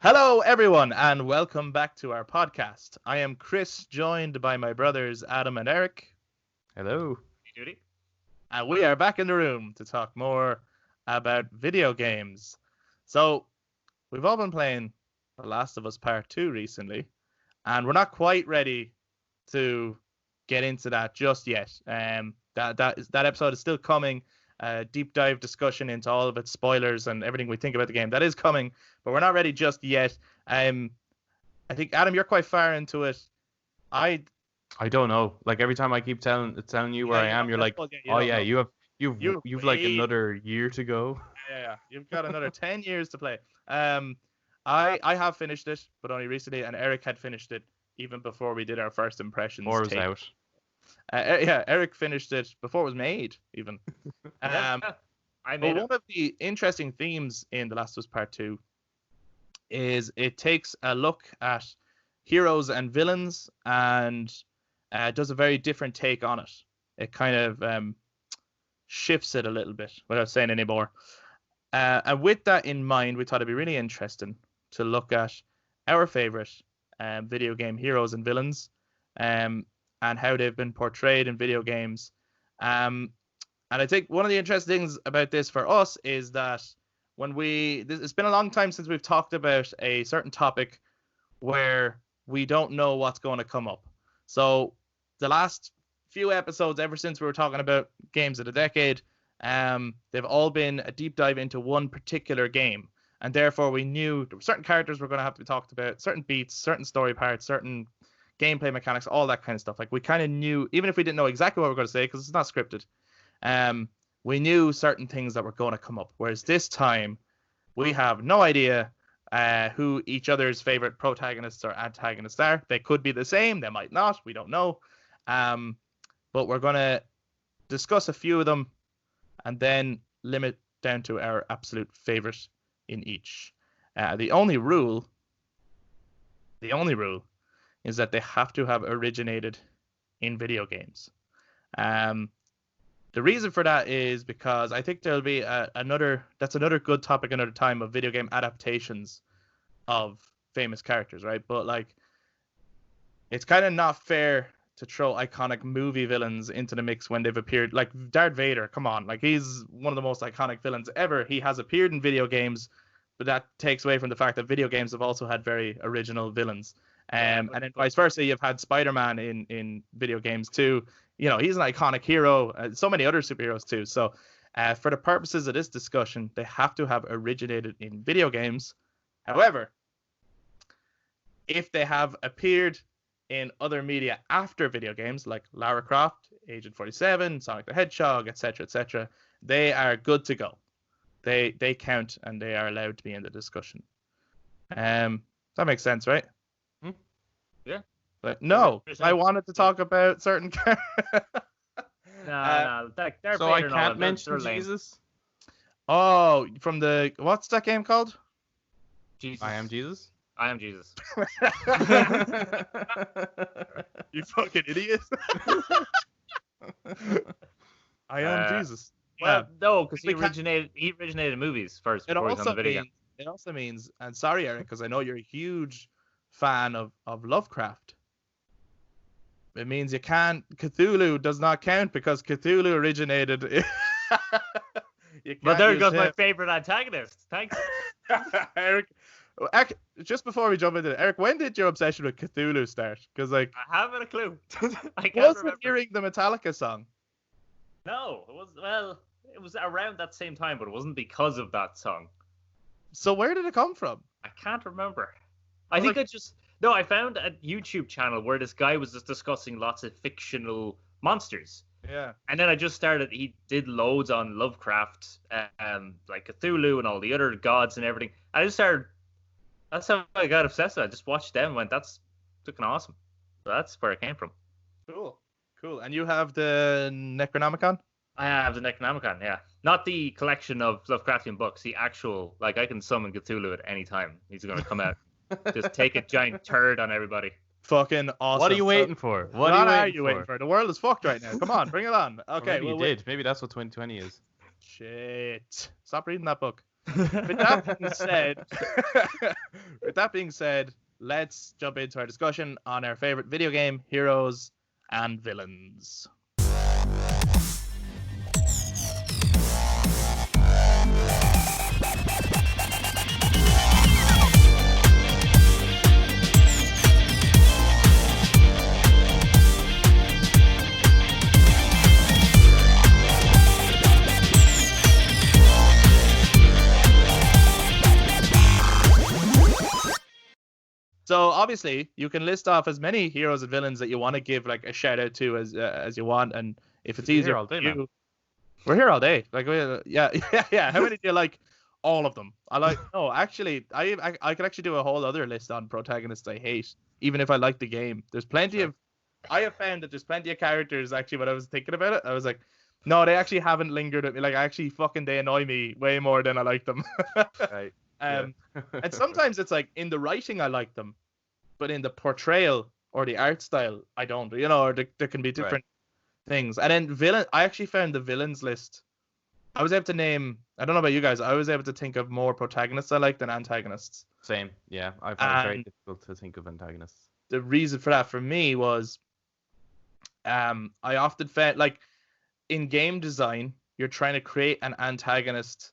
Hello, everyone, and welcome back to our podcast. I am Chris, joined by my brothers Adam and Eric. Hello. Hey, Judy. And we are back in the room to talk more about video games. So, we've all been playing The Last of Us Part 2 recently, and we're not quite ready to get into that just yet. That episode is still coming. Deep dive discussion into all of its spoilers and everything we think about the game. That is coming, but we're not ready just yet. I think, Adam, you're quite far into it. I don't know. Like every time I keep telling you where I am, you're like, you've like another year to go. Yeah, you've got another 10 years to play. I have finished it, but only recently, and Eric had finished it even before we did our first impressions. Or was out. Eric finished it before it was made, even. I made it. One of the interesting themes in The Last of Us Part 2 is it takes a look at heroes and villains and does a very different take on it. It kind of shifts it a little bit without saying any more. And with that in mind, we thought it'd be really interesting to look at our favorite video game heroes and villains and how they've been portrayed in video games. And I think one of the interesting things about this for us is that it's been a long time since we've talked about a certain topic where we don't know what's going to come up. So the last few episodes, ever since we were talking about games of the decade, they've all been a deep dive into one particular game. And therefore we knew there were certain characters were going to have to be talked about, certain beats, certain story parts, certain gameplay mechanics, all that kind of stuff. Like we kind of knew, even if we didn't know exactly what we were going to say, because it's not scripted, we knew certain things that were going to come up. Whereas this time, we have no idea who each other's favorite protagonists or antagonists are. They could be the same, they might not, we don't know. But we're going to discuss a few of them and then limit down to our absolute favorite in each. The only rule is that they have to have originated in video games. The reason for that is because I think there'll be another good topic another time of video game adaptations of famous characters, right? But like, it's kind of not fair to throw iconic movie villains into the mix when they've appeared. Like Darth Vader, come on, like he's one of the most iconic villains ever. He has appeared in video games, but that takes away from the fact that video games have also had very original villains. And then vice versa, you've had Spider-Man in video games too. You know, he's an iconic hero. So many other superheroes too. So for the purposes of this discussion, they have to have originated in video games. However, if they have appeared in other media after video games, like Lara Croft, Agent 47, Sonic the Hedgehog, etc., they are good to go. They count and they are allowed to be in the discussion. That makes sense, right? Yeah. But no, I wanted to talk about certain characters. No. So I can't mention Jesus? Oh, from the... What's that game called? Jesus. I Am Jesus? I Am Jesus. You fucking idiot. I Am Jesus. Well, no, because he originated movies first before he was on the video. It also means, and sorry, Eric, because I know you're a huge fan of Lovecraft. It means you can't... Cthulhu does not count because Cthulhu originated... But there goes my favorite antagonist. Thanks. Eric, just before we jump into it, Eric, when did your obsession with Cthulhu start? Because like, I haven't a clue. I can't wasn't remember. hearing the Metallica song? No, it was around that same time, but it wasn't because of that song. So where did it come from? I can't remember. I found a YouTube channel where this guy was just discussing lots of fictional monsters. Yeah. And then he did loads on Lovecraft, like Cthulhu and all the other gods and everything. That's how I got obsessed with it. I just watched them and went, that's fucking awesome. So that's where it came from. Cool. And you have the Necronomicon? I have the Necronomicon, yeah. Not the collection of Lovecraftian books, the actual, like I can summon Cthulhu at any time. He's going to come out. Just take a giant turd on everybody. Fucking awesome. What are you waiting for? What are you waiting for? The world is fucked right now. Come on, bring it on. Okay. Maybe you did. Maybe that's what 2020 is. Shit. Stop reading that book. With that being said, let's jump into our discussion on our favorite video game heroes and villains. So obviously, you can list off as many heroes and villains that you want to give like a shout out to as you want, and if it's easier all day, for you, we're here all day. Like, yeah. How many do you like? All of them. I like. No, actually, I could actually do a whole other list on protagonists I hate, even if I like the game. There's plenty of. I have found that there's plenty of characters. Actually, when I was thinking about it, I was like, no, they actually haven't lingered at me. Like, actually, they annoy me way more than I like them. Right. And sometimes it's like in the writing I like them, but in the portrayal or the art style I don't. Or there can be different things. And then I actually found the villains list. I was able to name. I don't know about you guys. I was able to think of more protagonists I like than antagonists. Same. Yeah, I found it very difficult to think of antagonists. The reason for that for me was, I often felt like in game design you're trying to create an antagonist.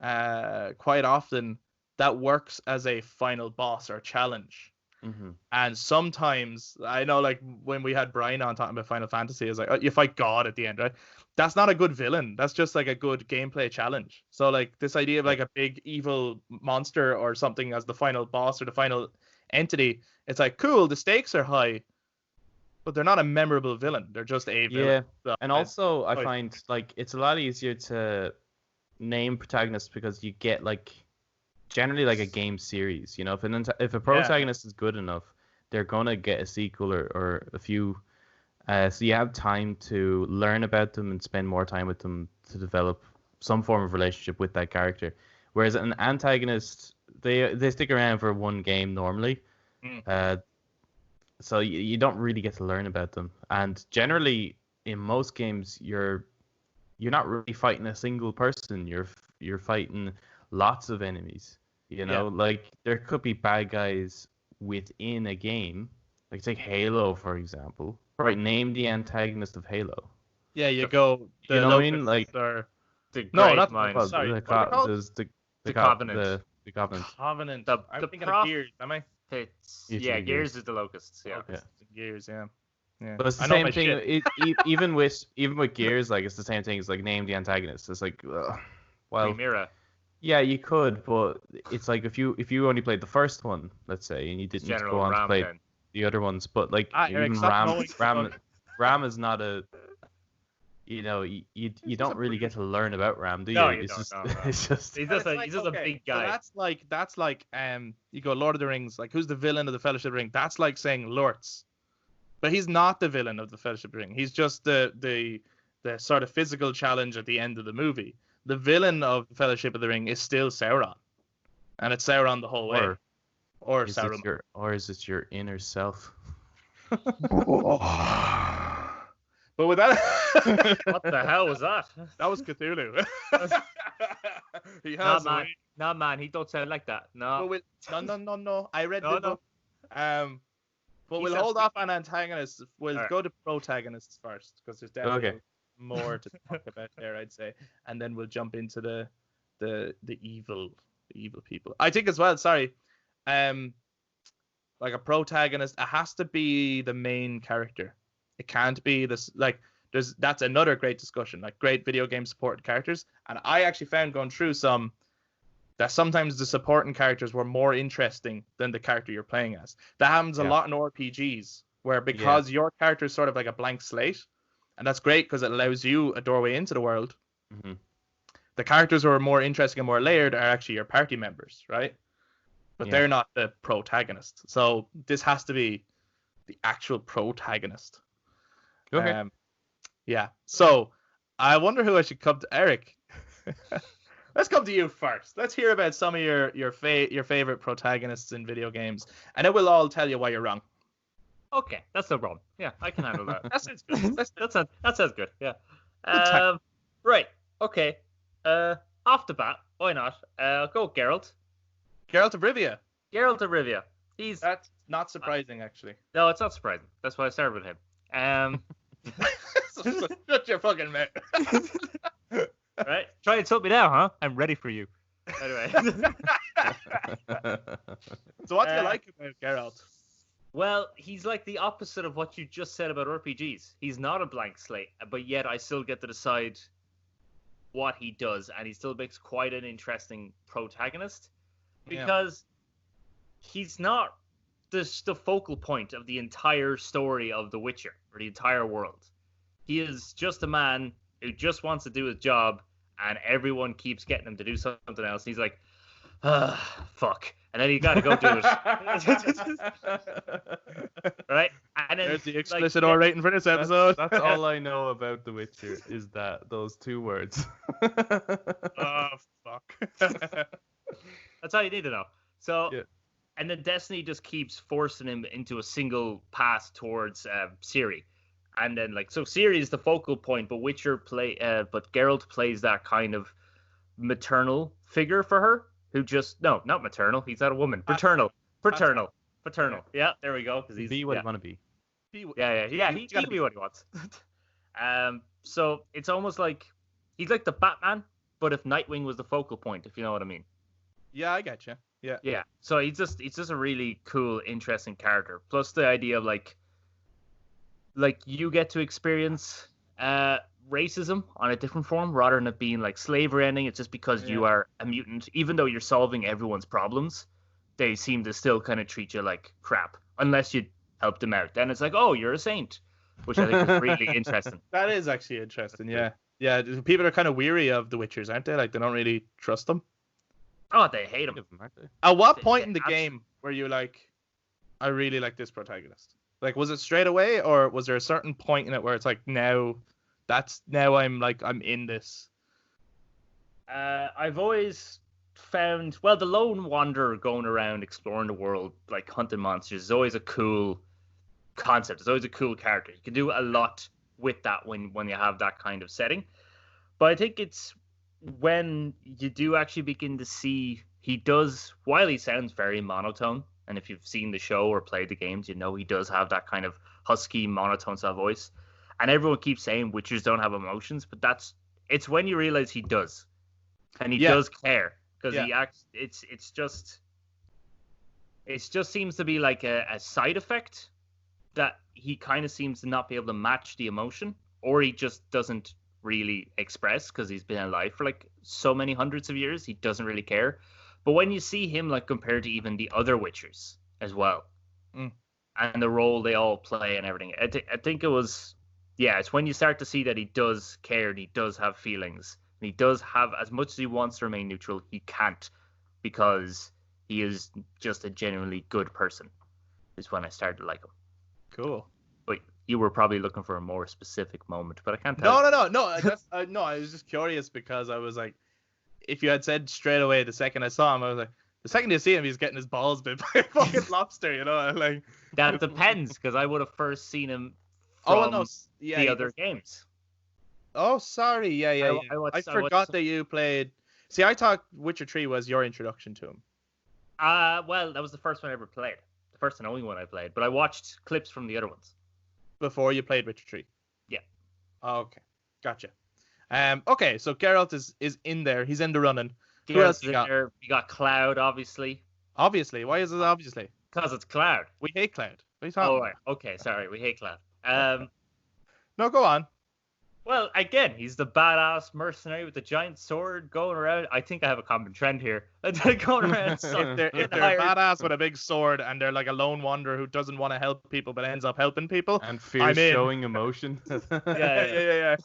Quite often that works as a final boss or challenge. Mm-hmm. And sometimes I know, like when we had Brian on talking about Final Fantasy, it's like, oh, you fight God at the end, right? That's not a good villain. That's just like a good gameplay challenge. So like this idea of like a big evil monster or something as the final boss or the final entity, it's like, cool, the stakes are high, but they're not a memorable villain. They're just a villain. Yeah, So, and also I find like it's a lot easier to name protagonists because you get like generally like a game series. If a protagonist is good enough, they're gonna get a sequel or a few. So you have time to learn about them and spend more time with them to develop some form of relationship with that character. Whereas an antagonist, they stick around for one game normally. So you don't really get to learn about them. And generally, in most games, you're not really fighting a single person. You're fighting lots of enemies. Like there could be bad guys within a game. Like take Halo for example. Right, name the antagonist of Halo. Yeah, you go. You know what I mean? Like the no, not minds. Sorry, the Covenant. The Covenant. Covenant. I'm thinking of Gears. Am I? Gears is the Locusts. Yeah. Gears. Yeah. But it's the same thing. Even with Gears, like it's the same thing. It's like name the antagonist. It's like, well, Chimera. Yeah, you could, but it's like if you only played the first one, let's say, and you didn't go on to play the other ones, but like even Ram is not a. You don't really get to learn about Ram, do you? No, It's just he's just a big guy. So that's like you go Lord of the Rings, like who's the villain of the Fellowship of the Ring? That's like saying Lurtz. But he's not the villain of the Fellowship of the Ring. He's just the sort of physical challenge at the end of the movie. The villain of the Fellowship of the Ring is still Sauron. And it's Sauron the whole way. Or Sauron. Or is it your inner self? But with that, what the hell was that? That was Cthulhu. No, man, he don't sound like that. No. No. I read the book. But we'll hold off on antagonists. We'll go to protagonists first, because there's definitely more to talk about there, I'd say, and then we'll jump into the evil people. I think as well. Sorry, like a protagonist, it has to be the main character. It can't be this, like, that's another great discussion, like great video game supported characters. And I actually found going through some that sometimes the supporting characters were more interesting than the character you're playing as. That happens a lot in RPGs, where because your character is sort of like a blank slate, and that's great because it allows you a doorway into the world. Mm-hmm. The characters who are more interesting and more layered are actually your party members, right? But they're not the protagonist. So this has to be the actual protagonist. Okay. So I wonder who I should come to. Eric, let's come to you first. Let's hear about some of your favorite protagonists in video games, and it will all tell you why you're wrong. Okay, that's no problem. Yeah, I can handle that. That sounds good. That sounds good. Yeah. Right. Okay. Off the bat, Why not? I'll go with Geralt. Geralt of Rivia. Geralt of Rivia. That's not surprising, actually. No, it's not surprising. That's why I started with him. Shut your fucking mouth. Right? Try and tilt me now, huh? I'm ready for you. Anyway. So what do you like about Geralt? Well, he's like the opposite of what you just said about RPGs. He's not a blank slate, but yet I still get to decide what he does, and he still makes quite an interesting protagonist because he's not the focal point of the entire story of The Witcher or the entire world. He is just a man who just wants to do his job, and everyone keeps getting him to do something else. And he's like, fuck. And then you got to go do it. Right? And then, there's the explicit R rating for this episode. That's all I know about The Witcher is those 2 words. Oh, fuck. That's all you need to know. So, and then Destiny just keeps forcing him into a single path towards Ciri. And then, so Ciri is the focal point, but but Geralt plays that kind of maternal figure for her. Who just not maternal. He's not a woman. Paternal. Yeah, there we go. Because he's be what you want to be. Yeah. He can be what he wants. So it's almost like he's like the Batman, but if Nightwing was the focal point, if you know what I mean. Yeah, I get you. Yeah. Yeah. So he's just a really cool, interesting character. Plus the idea of like you get to experience racism on a different form rather than it being like slavery ending. It's just because you are a mutant, even though you're solving everyone's problems, they seem to still kind of treat you like crap unless you help them out. Then it's like, oh, you're a saint, which I think is really interesting. That is actually interesting. Yeah. People are kind of weary of the Witchers, aren't they? Like they don't really trust them. Oh, they hate them, aren't they? At what point in the game were you like, I really like this protagonist? Like, was it straight away, or was there a certain point in it where it's like, now I'm in this? I've always found, the lone wanderer going around exploring the world, like hunting monsters, is always a cool concept. It's always a cool character. You can do a lot with that when you have that kind of setting. But I think it's when you do actually begin to see he does, while he sounds very monotone, and if you've seen the show or played the games, you know he does have that kind of husky monotone style voice. And everyone keeps saying witchers don't have emotions, but it's when you realize he does, and he does care, because he acts. It just seems to be like a side effect that he kind of seems to not be able to match the emotion, or he just doesn't really express because he's been alive for like so many hundreds of years. He doesn't really care. But when you see him like compared to even the other witchers as well, and the role they all play and everything, I think it was. Yeah, it's when you start to see that he does care and he does have feelings. And he does have, as much as he wants to remain neutral, he can't because he is just a genuinely good person, is when I started to like him. Cool. But you were probably looking for a more specific moment, but I can't tell. No. I was just curious because I was like, if you had said straight away the second I saw him, I was like, the second you see him, he's getting his balls bit by a fucking lobster, you know? Like that depends, because I would have first seen him from the other games. Oh, sorry. Yeah. I forgot that you played. See, I thought Witcher 3 was your introduction to him. Well, that was the first one I ever played. The first and only one I played. But I watched clips from the other ones. Before you played Witcher 3? Yeah. Oh, okay. Gotcha. Okay, so Geralt is in there. He's in the running. Who Geralt's else you got? There. You got Cloud, obviously. Obviously. Why is it obviously? Because it's Cloud. We hate Cloud. What are you talking right. Okay, sorry. We hate Cloud. No, go on. Well, again, he's the badass mercenary with the giant sword going around. I think I have a common trend here. Going around. If they're badass with a big sword and they're like a lone wanderer who doesn't want to help people but ends up helping people. And fears showing emotion. Yeah.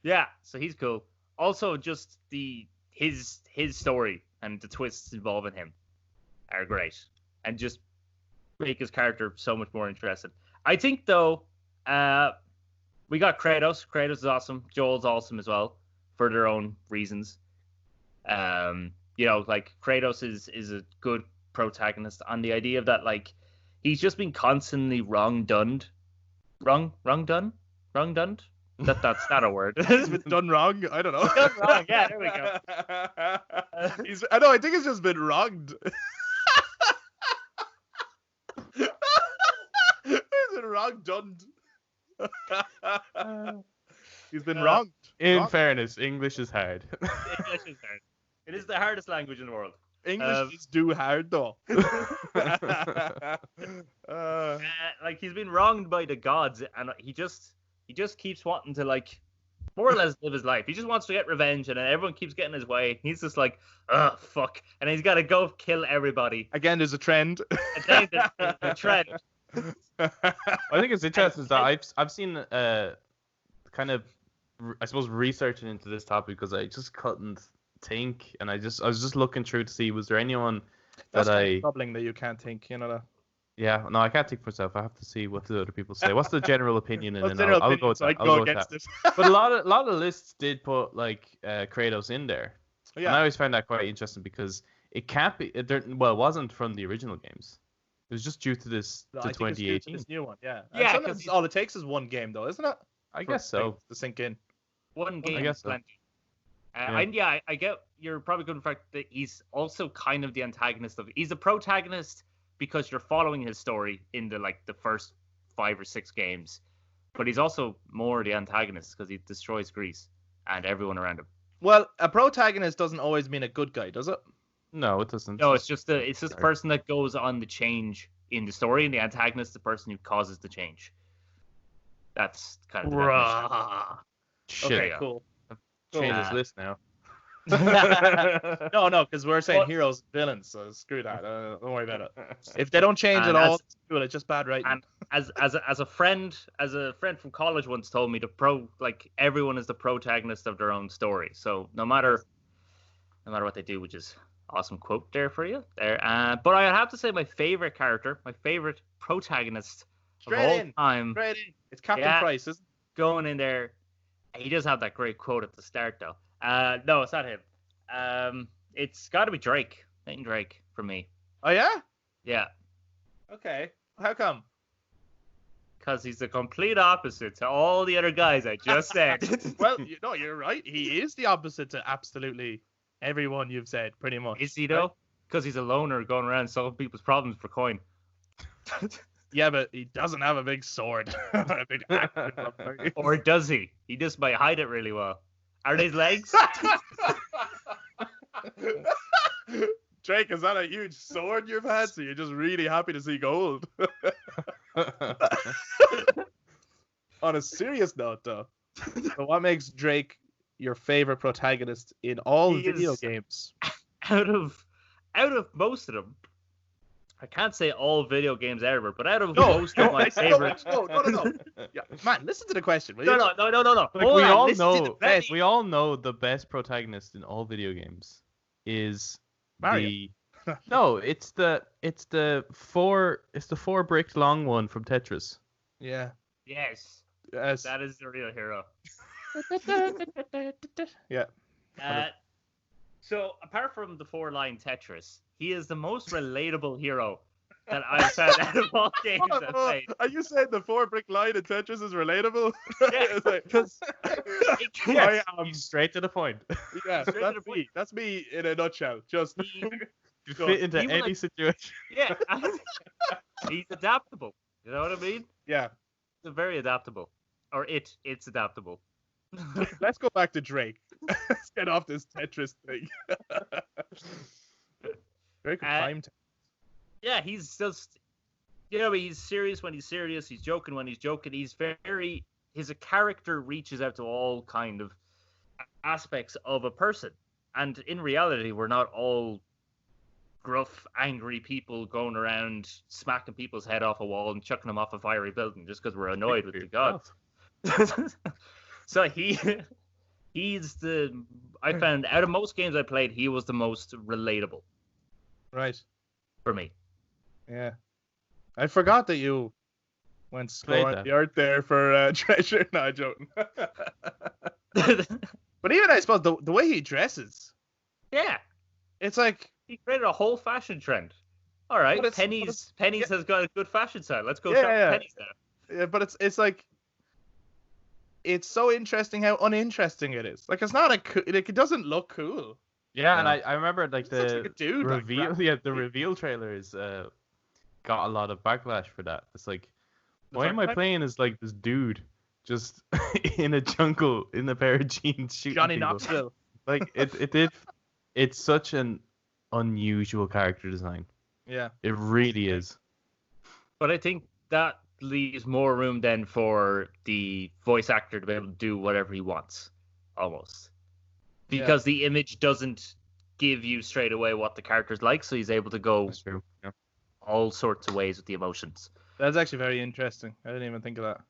Yeah, so he's cool. Also, just his story and the twists involving him are great. And just make his character so much more interesting. I think, though, we got Kratos. Kratos is awesome. Joel's awesome as well, for their own reasons. Like, Kratos is a good protagonist on the idea of that, like, he's just been constantly wrongdone. That's not a word. It's been done wrong. I don't know. Done wrong. Yeah, there we go. I think it's just been wronged. He's been wronged. He's been wronged. In fairness, English is hard. English is hard. It is the hardest language in the world. English is too hard though. Like he's been wronged by the gods, and he just keeps wanting to like more or less live his life. He just wants to get revenge, and then everyone keeps getting his way. He's just like, oh fuck, and then he's got to go kill everybody. Again, there's a trend. Again, the trend. I think it's interesting that I've seen kind of I suppose researching into this topic because I just couldn't think, and I was just looking through to see was there anyone That's kind of troubling that you can't think, you know that. Yeah, no, I can't think for myself. I have to see what the other people say. What's the general opinion, and then I'll go with that. I'll go against it. But a lot of lists did put like Kratos in there, and I always found that quite interesting because it can't be. It wasn't from the original games. It was just due to this to 2018. This new one, yeah. Yeah, because all it takes is one game, though, isn't it? I guess so. To sink in. One game, I guess so. plenty. I get you're probably good in fact that he's also kind of the antagonist of. He's a protagonist because you're following his story in the first 5 or 6 games, but he's also more the antagonist because he destroys Greece and everyone around him. Well, a protagonist doesn't always mean a good guy, does it? No, it doesn't. No, it's just the person that goes on the change in the story, and the antagonist is the person who causes the change. That's kind of the definition. Shit. Okay, cool. Change this list now. No, because we're saying heroes, villains, so screw that. Don't worry about it. If they don't change at all, it's just bad writing. And as a friend from college once told me, everyone is the protagonist of their own story. So no matter what they do, which is awesome quote there for you there. But I have to say my favorite character, my favorite protagonist of all time. Straight in. It's Captain Price, isn't it? Going in there. He does have that great quote at the start, though. No, it's not him. It's got to be Drake. Nathan Drake for me. Oh, yeah? Yeah. Okay. How come? Because he's the complete opposite to all the other guys I just said. Well, you're right. He is the opposite to absolutely everyone you've said, pretty much. Is he, though? Because he's a loner going around solving people's problems for coin. Yeah, but he doesn't have a big sword. A big axe. Or does he? He just might hide it really well. Are these legs? Drake, is that a huge sword you've had? So you're just really happy to see gold. On a serious note, though, so what makes Drake your favorite protagonist in all video games? Out of most of them, I can't say all video games ever, but out of most of my favorites. No. Yeah, man, listen to the question. No. Like we all know the best protagonist in all video games is Mario. No, it's the 4 brick long one from Tetris. Yeah. Yes. That is the real hero. Yeah. So apart from the 4-line Tetris, he is the most relatable hero that I've found out of all games I've played. Are you saying the 4 brick line in Tetris is relatable? Yeah, He's straight to the point. Yeah, that's me in a nutshell. Just you fit into any situation. Yeah, he's adaptable. You know what I mean? Yeah. He's very adaptable. Or it's adaptable. Let's go back to Drake. Let's get off this Tetris thing. Drake time. Yeah, he's just, he's serious when he's serious. He's joking when he's joking. His character reaches out to all kind of aspects of a person. And in reality, we're not all gruff, angry people going around smacking people's head off a wall and chucking them off a fiery building just because we're annoyed with the gods. So I found out of most games I played, he was the most relatable. Right. For me. Yeah. I forgot that you went scoring the art there for treasure. No, I'm joking. But even I suppose the way he dresses. Yeah. It's like he created a whole fashion trend. All right, Penny's has got a good fashion style. Let's go shop Penny's now. Yeah, but it's like it's so interesting how uninteresting it is. Like it's not like it doesn't look cool. Yeah, No. and I remember like It looks like a the dude, like, reveal, rapping. yeah, the reveal trailers got a lot of backlash for that. It's like, why am I Like playing as like this dude just in a jungle in a pair of jeans shooting Johnny people? Knoxville. Like it's such an unusual character design. Yeah. It really is. But I think that leaves more room then for the voice actor to be able to do whatever he wants, almost. Because the image doesn't give you straight away what the character's like, so he's able to go That's true. Yeah. all sorts of ways with the emotions. That's actually very interesting. I didn't even think of that.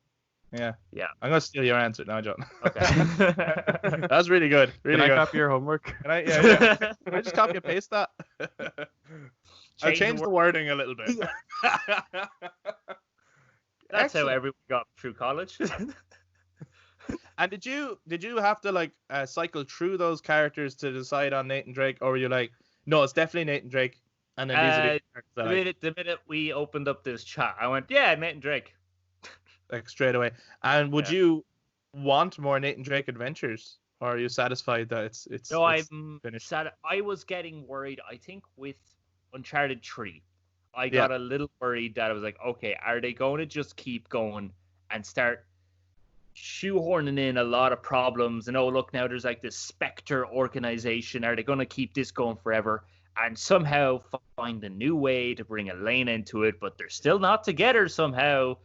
Yeah. Yeah. I'm gonna steal your answer now, John. Okay. That's really good. Really Can I good. copy your homework? Can I? Yeah. Can I just copy and paste that? I'll Change change the the wording a little bit. That's how Excellent. everyone got through college. And did you have to like cycle through those characters to decide on Nathan Drake, or were you like, no, it's definitely Nathan Drake, and then these are the characters that the minute we opened up this chat, I went, yeah, Nathan Drake. like straight away. And would Yeah. you want more Nathan Drake adventures, or are you satisfied that it's No, it's I'm finished? sad. I was getting worried. I think with Uncharted 3, I got a little worried that I was like, okay, are they going to just keep going and start shoehorning in a lot of problems? And oh, look, now there's like this Spectre organization. Are they going to keep this going forever? And somehow find a new way to bring Elena into it, but they're still not together somehow.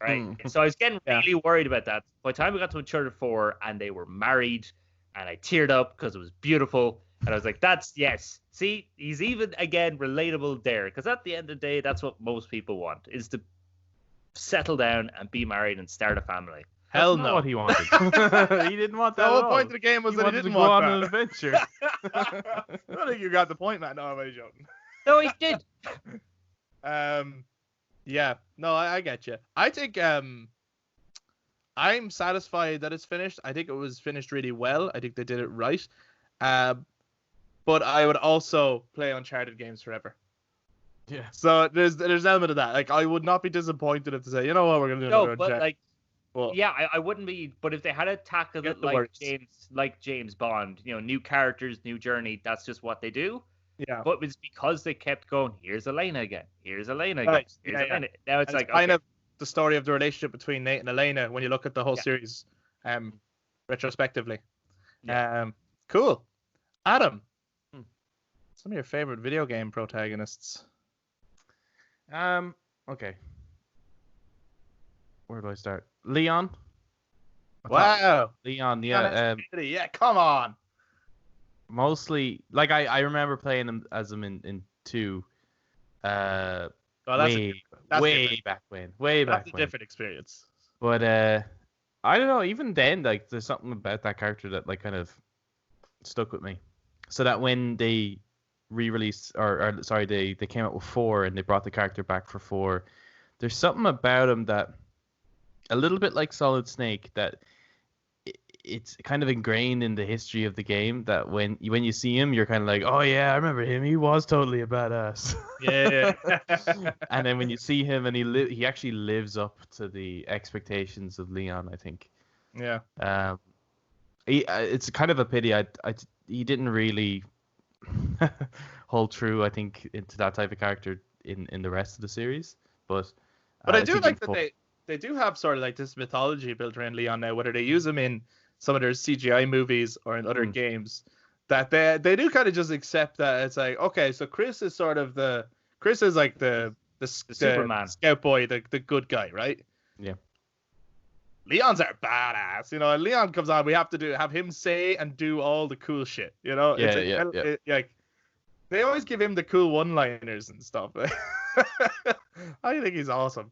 Right. So I was getting really worried about that. By the time we got to Uncharted 4 and they were married, and I teared up because it was beautiful. And I was like, that's yes. See, he's even again relatable there. Because at the end of the day, that's what most people want, is to settle down and be married and start a family. Hell That's not no. what he wanted. He didn't want The that whole at all. point of the game was He that he wanted didn't to go want on an that. adventure. I don't think you got the point, man. No, I'm only joking. No, he did. Yeah, no, I get you. I think I'm satisfied that it's finished. I think it was finished really well. I think they did it right. But I would also play Uncharted games forever. Yeah. So there's an element of that. Like I would not be disappointed if they say, you know what, we're gonna do another No, but Uncharted. like, Well, yeah, I wouldn't be. But if they had tackled Get it the like words. James Bond, new characters, new journey. That's just what they do. yeah. But it's because they kept going. Here's Elena again. Here's Elena again. Right, Here's yeah, yeah. Elena. Now it's And like kind okay, of the story of the relationship between Nate and Elena when you look at the whole Yeah. series, retrospectively. Yeah. Cool. Adam, Hmm. some of your favorite video game protagonists. Okay. Where do I start? Leon. Wow. Leon, yeah. Yeah, come on. Mostly, like I remember playing him as him in 2. Oh, that's way different. back when. Way back That's a when. different experience. But I don't know. Even then, like, there's something about that character that like kind of stuck with me. So that when they re-released, or sorry, they came out with 4 and they brought the character back for 4. There's something about him that a little bit like Solid Snake that it's kind of ingrained in the history of the game that when you see him, you're kind of like, oh yeah, I remember him. He was totally a badass. Yeah. And then when you see him and he actually lives up to the expectations of Leon, I think. Yeah. It's kind of a pity. He didn't really hold true, I think, into that type of character in the rest of the series. But I do think like in that they do have sort of like this mythology built around Leon now, whether they use him in some of their CGI movies or in other games, that they do kind of just accept that it's like, okay, so Chris is like the Superman. scout boy, the good guy, right? Yeah. Leon's our badass, and Leon comes on, we have to have him say and do all the cool shit, Yeah. Like they always give him the cool one-liners and stuff. I think he's awesome.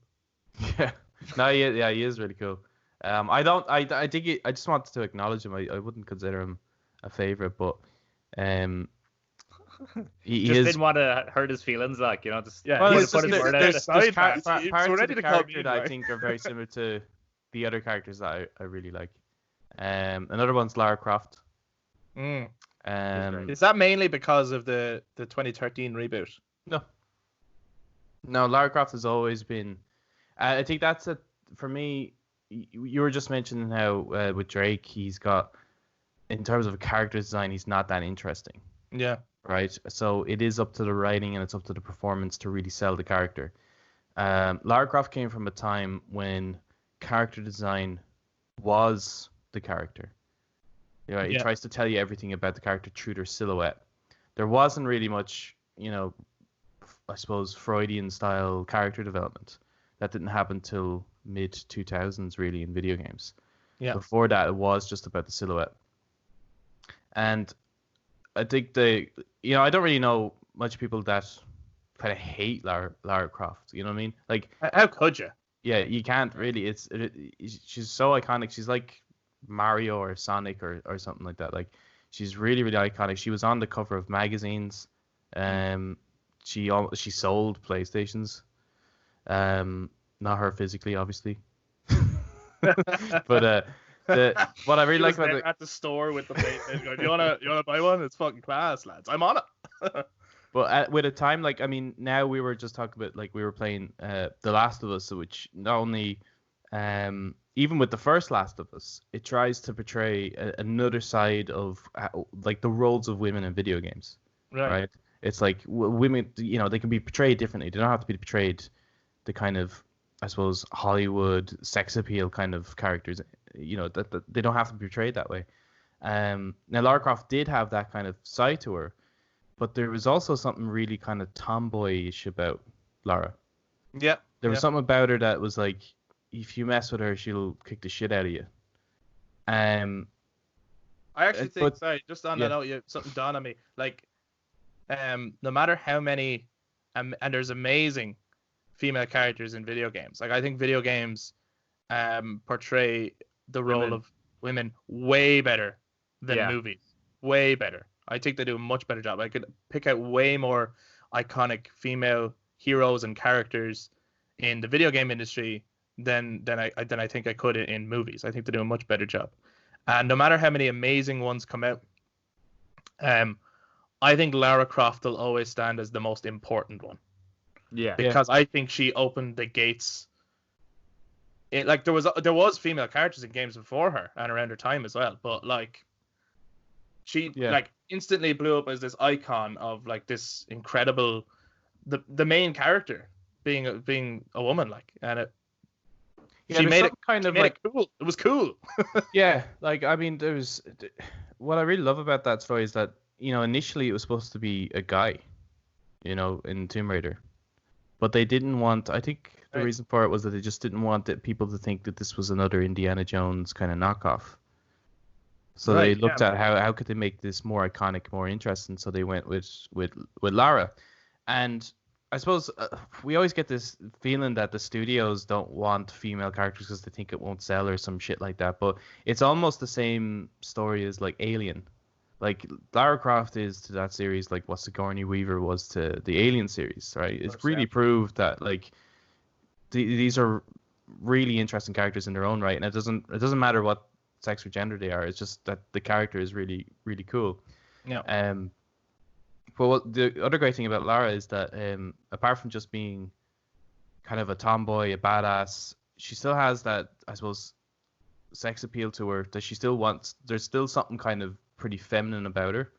Yeah. No, he is really cool. I think I just wanted to acknowledge him. I wouldn't consider him a favorite, but he just is. didn't want to hurt his feelings, like just Yeah, Well, wanted it's to put just his word there's out. side bats. He's Parts of ready the to call me character in, that I right? think are very similar to the other characters that I really like. Another one's Lara Croft. Mm. Um, Is that mainly because of the 2013 reboot? No, Lara Croft has always been. I think for me, you were just mentioning how with Drake he's got, in terms of character design, he's not that interesting. Yeah. Right. So it is up to the writing and it's up to the performance to really sell the character. Lara Croft came from a time when character design was the character. You know, it tries to tell you everything about the character through their silhouette. There wasn't really much, I suppose, Freudian style character development. That didn't happen till mid 2000s really in video games. Yeah. Before that, it was just about the silhouette. And I think I don't really know much people that kind of hate Lara Croft. You know what I mean? Like, how could you? Yeah, you can't really. She's so iconic. She's like Mario or Sonic or something like that. Like, she's really, really iconic. She was on the cover of magazines. She sold PlayStations. Not her physically, obviously. But what I really like about at the store with the PlayStation, going, you wanna buy one? It's fucking class, lads. I'm on it. But with a time like, I mean, now we were just talking about, like, we were playing The Last of Us, which not only, even with the first Last of Us, it tries to portray another side of like the roles of women in video games. Right? It's like women, they can be portrayed differently. They don't have to be portrayed the kind of, I suppose, Hollywood sex appeal kind of characters. That they don't have to be portrayed that way. Now Lara Croft did have that kind of side to her, but there was also something really kind of tomboyish about Lara. Yeah. There was something about her that was like, if you mess with her, she'll kick the shit out of you. I actually think, sorry, just on that note, something dawned on me. Like, no matter how many, and there's amazing female characters in video games. Like, I think video games portray the role of women way better than movies. Way better. I think they do a much better job. I could pick out way more iconic female heroes and characters in the video game industry than I think I could in movies. I think they do a much better job. And no matter how many amazing ones come out, I think Lara Croft will always stand as the most important one. Yeah. Because I think she opened the gates. Like, there was female characters in games before her and around her time as well, but like, she like instantly blew up as this icon of like this incredible, the main character being a woman, like, and she made it kind of like cool. It was cool. Yeah, like, I mean, what I really love about that story is that, initially it was supposed to be a guy, in Tomb Raider, but they didn't want. I think the reason for it was that they just didn't want people to think that this was another Indiana Jones kind of knockoff. So they looked at how could they make this more iconic, more interesting. So they went with Lara, and I suppose we always get this feeling that the studios don't want female characters because they think it won't sell or some shit like that. But it's almost the same story as like Alien. Like, Lara Croft is to that series like what Sigourney Weaver was to the Alien series, right? It's really proved that like these are really interesting characters in their own right, and it doesn't matter what sex or gender they are. It's just that the character is really, really cool. Yeah. But the other great thing about Lara is that apart from just being kind of a tomboy, a badass, she still has that, I suppose, sex appeal to her that she still wants. There's still something kind of pretty feminine about her.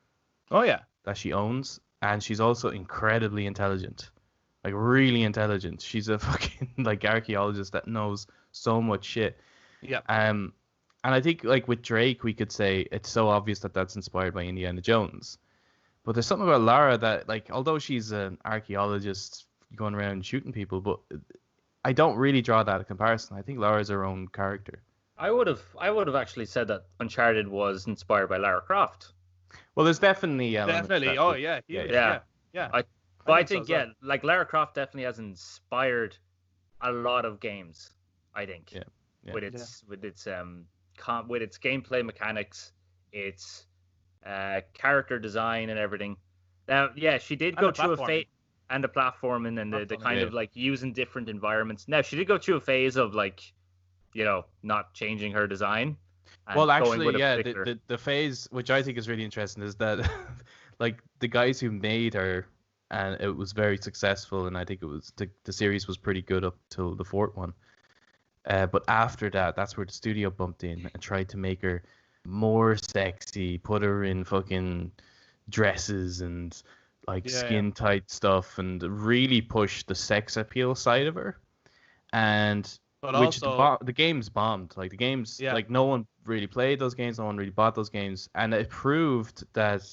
Oh yeah. That she owns, and she's also incredibly intelligent, like really intelligent. She's a fucking like archaeologist that knows so much shit. Yeah. And I think like with Drake, we could say it's so obvious that that's inspired by Indiana Jones. But there's something about Lara that, like, although she's an archaeologist going around shooting people, but I don't really draw that comparison. I think Lara's her own character. I would have actually said that Uncharted was inspired by Lara Croft. Well, there's definitely Oh yeah. I think like Lara Croft definitely has inspired a lot of games. I think with its gameplay mechanics, its character design and everything. She did go through a phase, and the platforming and the kind of like using different environments. Now she did go through a phase of like, not changing her design. Well, actually, the phase which I think is really interesting is that like the guys who made her, and it was very successful, and I think it was the series was pretty good up till the fourth one. But after that, that's where the studio bumped in and tried to make her more sexy, put her in fucking dresses and like skin tight stuff, and really push the sex appeal side of her. And But which also, the games bombed. Like the games, yeah, like no one really played those games, no one really bought those games, and it proved that,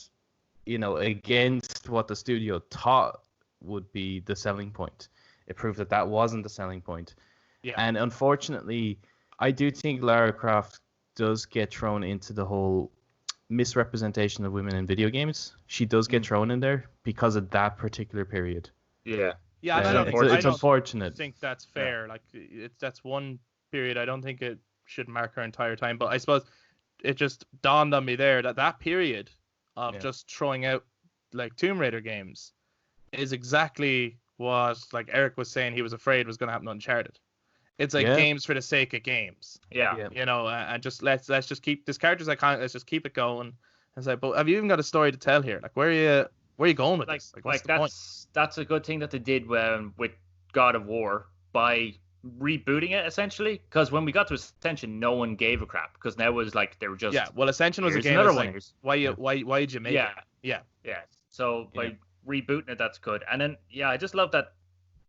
you know, against what the studio thought would be the selling point, it proved that that wasn't the selling point. yeah, And unfortunately, I do think Lara Croft does get thrown into the whole misrepresentation of women in video games. She does get thrown in there because of that particular period. Yeah. yeah. And I It's don't unfortunate. think that's fair. Like, that's one period. I don't think it should mark her entire time. But I suppose it just dawned on me there that that period of just throwing out like Tomb Raider games is exactly what, like Eric was saying, he was afraid was going to happen to Uncharted. It's like games for the sake of games. Yeah. You know, and just let's just keep this character's iconic. Let's just keep it going. And say, but have you even got a story to tell here? Like, where are you going with this? Like, what's the point? That's a good thing that they did with God of War by rebooting it essentially. Because when we got to Ascension, no one gave a crap because now it was like they were just Well, Ascension was a game. Another one. Like, why did you make it? Yeah. So by rebooting it, that's good. And then I just love that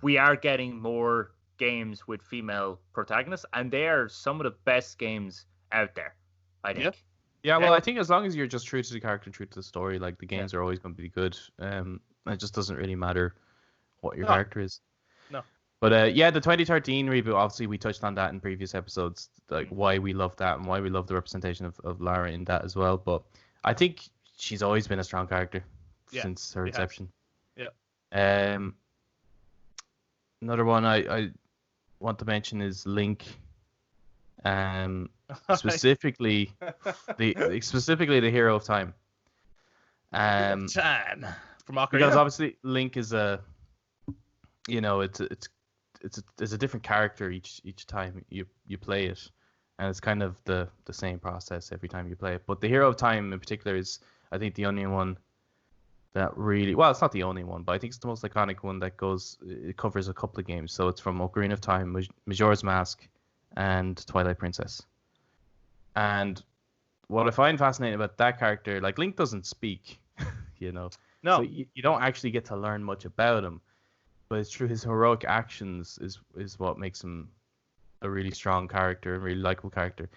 we are getting more games with female protagonists, and they are some of the best games out there, I think. Yeah, well, I think as long as you're just true to the character, true to the story, like the games are always going to be good. It just doesn't really matter what your character is. No. But the 2013 reboot, obviously we touched on that in previous episodes, like why we love that and why we love the representation of Lara in that as well. But I think she's always been a strong character since her inception. Yeah. Another one I want to mention is Link. Specifically the hero of time. Time from Ocarina. Because obviously Link is it's a different character each time you play it, and it's kind of the same process every time you play it. But the hero of time in particular is, I think, the only one that really, well, it's not the only one, but I think it's the most iconic one that it covers a couple of games. So it's from Ocarina of Time, Majora's Mask, and Twilight Princess. And what I find fascinating about that character, like Link doesn't speak, No. So you don't actually get to learn much about him, but it's through his heroic actions is what makes him a really strong character, a really likable character.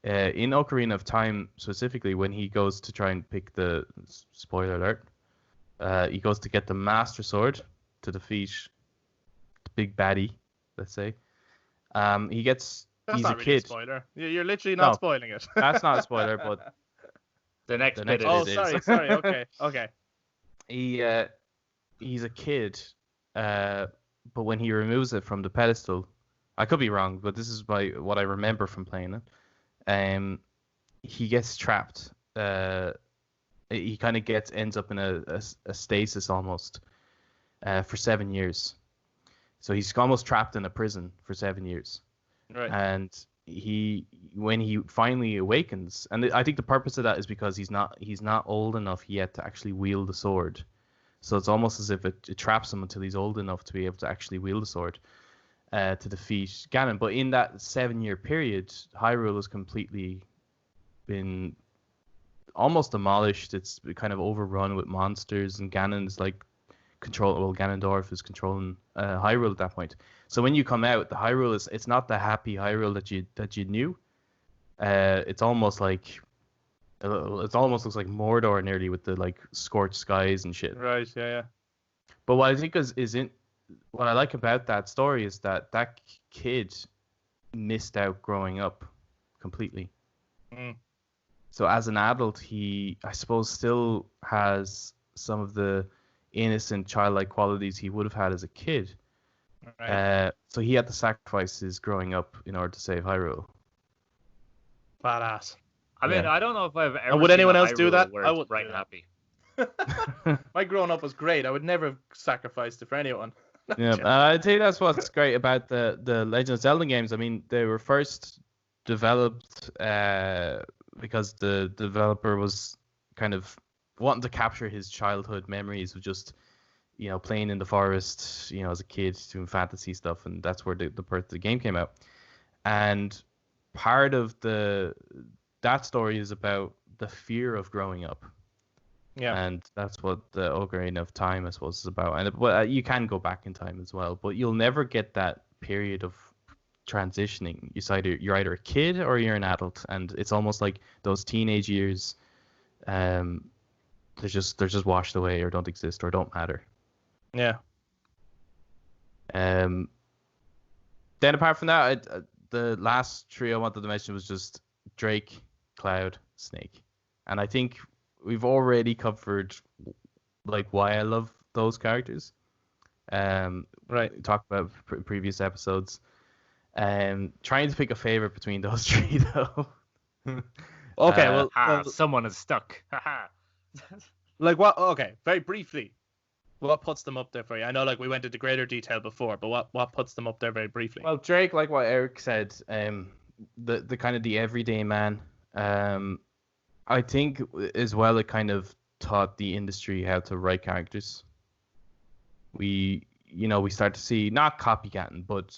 In Ocarina of Time specifically, when he goes to try and pick the, spoiler alert, he goes to get the Master Sword to defeat the big baddie, let's say. He gets. That's he's not a really kid. A spoiler. You're literally not spoiling it. That's not a spoiler, but the next bit. Oh, sorry. Okay. He's a kid, but when he removes it from the pedestal, I could be wrong, but this is what I remember from playing it. He gets trapped. He kind of ends up in a stasis almost for 7 years. So he's almost trapped in a prison for 7 years. Right. And when he finally awakens, and I think the purpose of that is because he's not old enough yet to actually wield the sword. So it's almost as if it traps him until he's old enough to be able to actually wield the sword to defeat Ganon. But in that 7-year period, Hyrule has completely been almost demolished. It's kind of overrun with monsters, and Ganondorf is controlling Hyrule at that point. So when you come out, the Hyrule it's not the happy Hyrule that you knew. It's almost like looks like Mordor nearly, with the like scorched skies and shit. Right. Yeah. But what I think what I like about that story is that kid missed out growing up completely. Mm. So as an adult, he, I suppose, still has some of the innocent, childlike qualities he would have had as a kid. Right. So he had to sacrifice his growing up in order to save Hyrule. Badass. I mean, I don't know if I've ever. Would anyone else do Hyrule that? where I it's would. bright and happy. My growing up was great. I would never have sacrificed it for anyone. Yeah, I'd say that's what's great about the Legend of Zelda games. I mean, they were first developed because the developer was kind of wanting to capture his childhood memories of just, playing in the forest, as a kid, doing fantasy stuff, and that's where the birth of the game came out. And part of that story is about the fear of growing up. Yeah. And that's what the Ocarina of Time, I suppose, is about. And you can go back in time as well, but you'll never get that period of transitioning. You're either a kid or you're an adult, and it's almost like those teenage years, they're just washed away or don't exist or don't matter. Yeah. Then apart from that, the last three I wanted to mention was just Drake, Cloud, Snake, and I think we've already covered like why I love those characters. Right. Talked about previous episodes. Trying to pick a favorite between those three though. Okay, well, someone is stuck. like what? Okay, very briefly, what puts them up there for you? I know, like we went into greater detail before, but what puts them up there very briefly? Well, Drake, like what Eric said, the kind of the everyday man. I think as well it kind of taught the industry how to write characters. We start to see not copycatting, but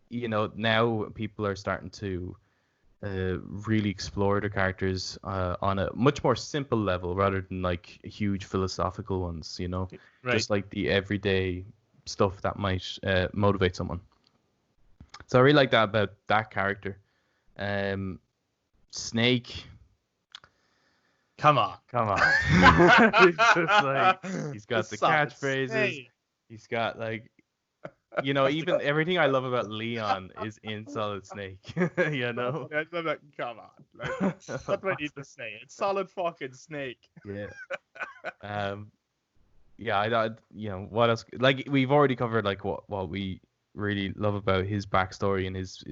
now people are starting to really explore their characters on a much more simple level rather than like huge philosophical ones, Right. just like the everyday stuff that might motivate someone. So I really like that about that character. Snake. Come on. He's just like, he's got the catchphrases. Snake. He's got like, even everything I love about Leon is in Solid Snake. I'm like, come on. Like, what do I need to say? It's Solid fucking Snake. Yeah. Yeah. What else? Like we've already covered like what we really love about his backstory and his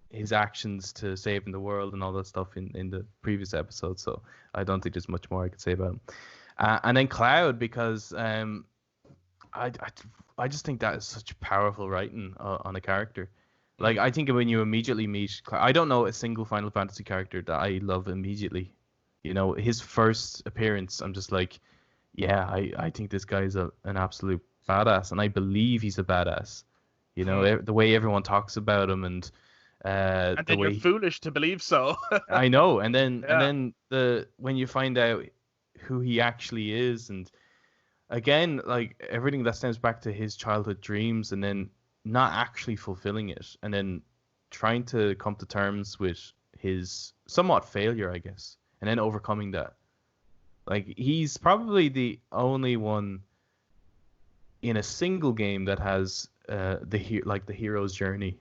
his actions to saving the world and all that stuff in the previous episode. So I don't think there's much more I could say about him. And then Cloud, because I just think that is such powerful writing on a character. Like I think when you immediately meet Cloud, I don't know a single Final Fantasy character that I love immediately. His first appearance, I'm just like, yeah, I think this guy's an absolute badass, and I believe he's a badass. The way everyone talks about him and then the way you're foolish to believe so. I know, and then when you find out who he actually is, and again, like everything that stems back to his childhood dreams, and then not actually fulfilling it, and then trying to come to terms with his somewhat failure, I guess, and then overcoming that. Like he's probably the only one in a single game that has the hero's journey.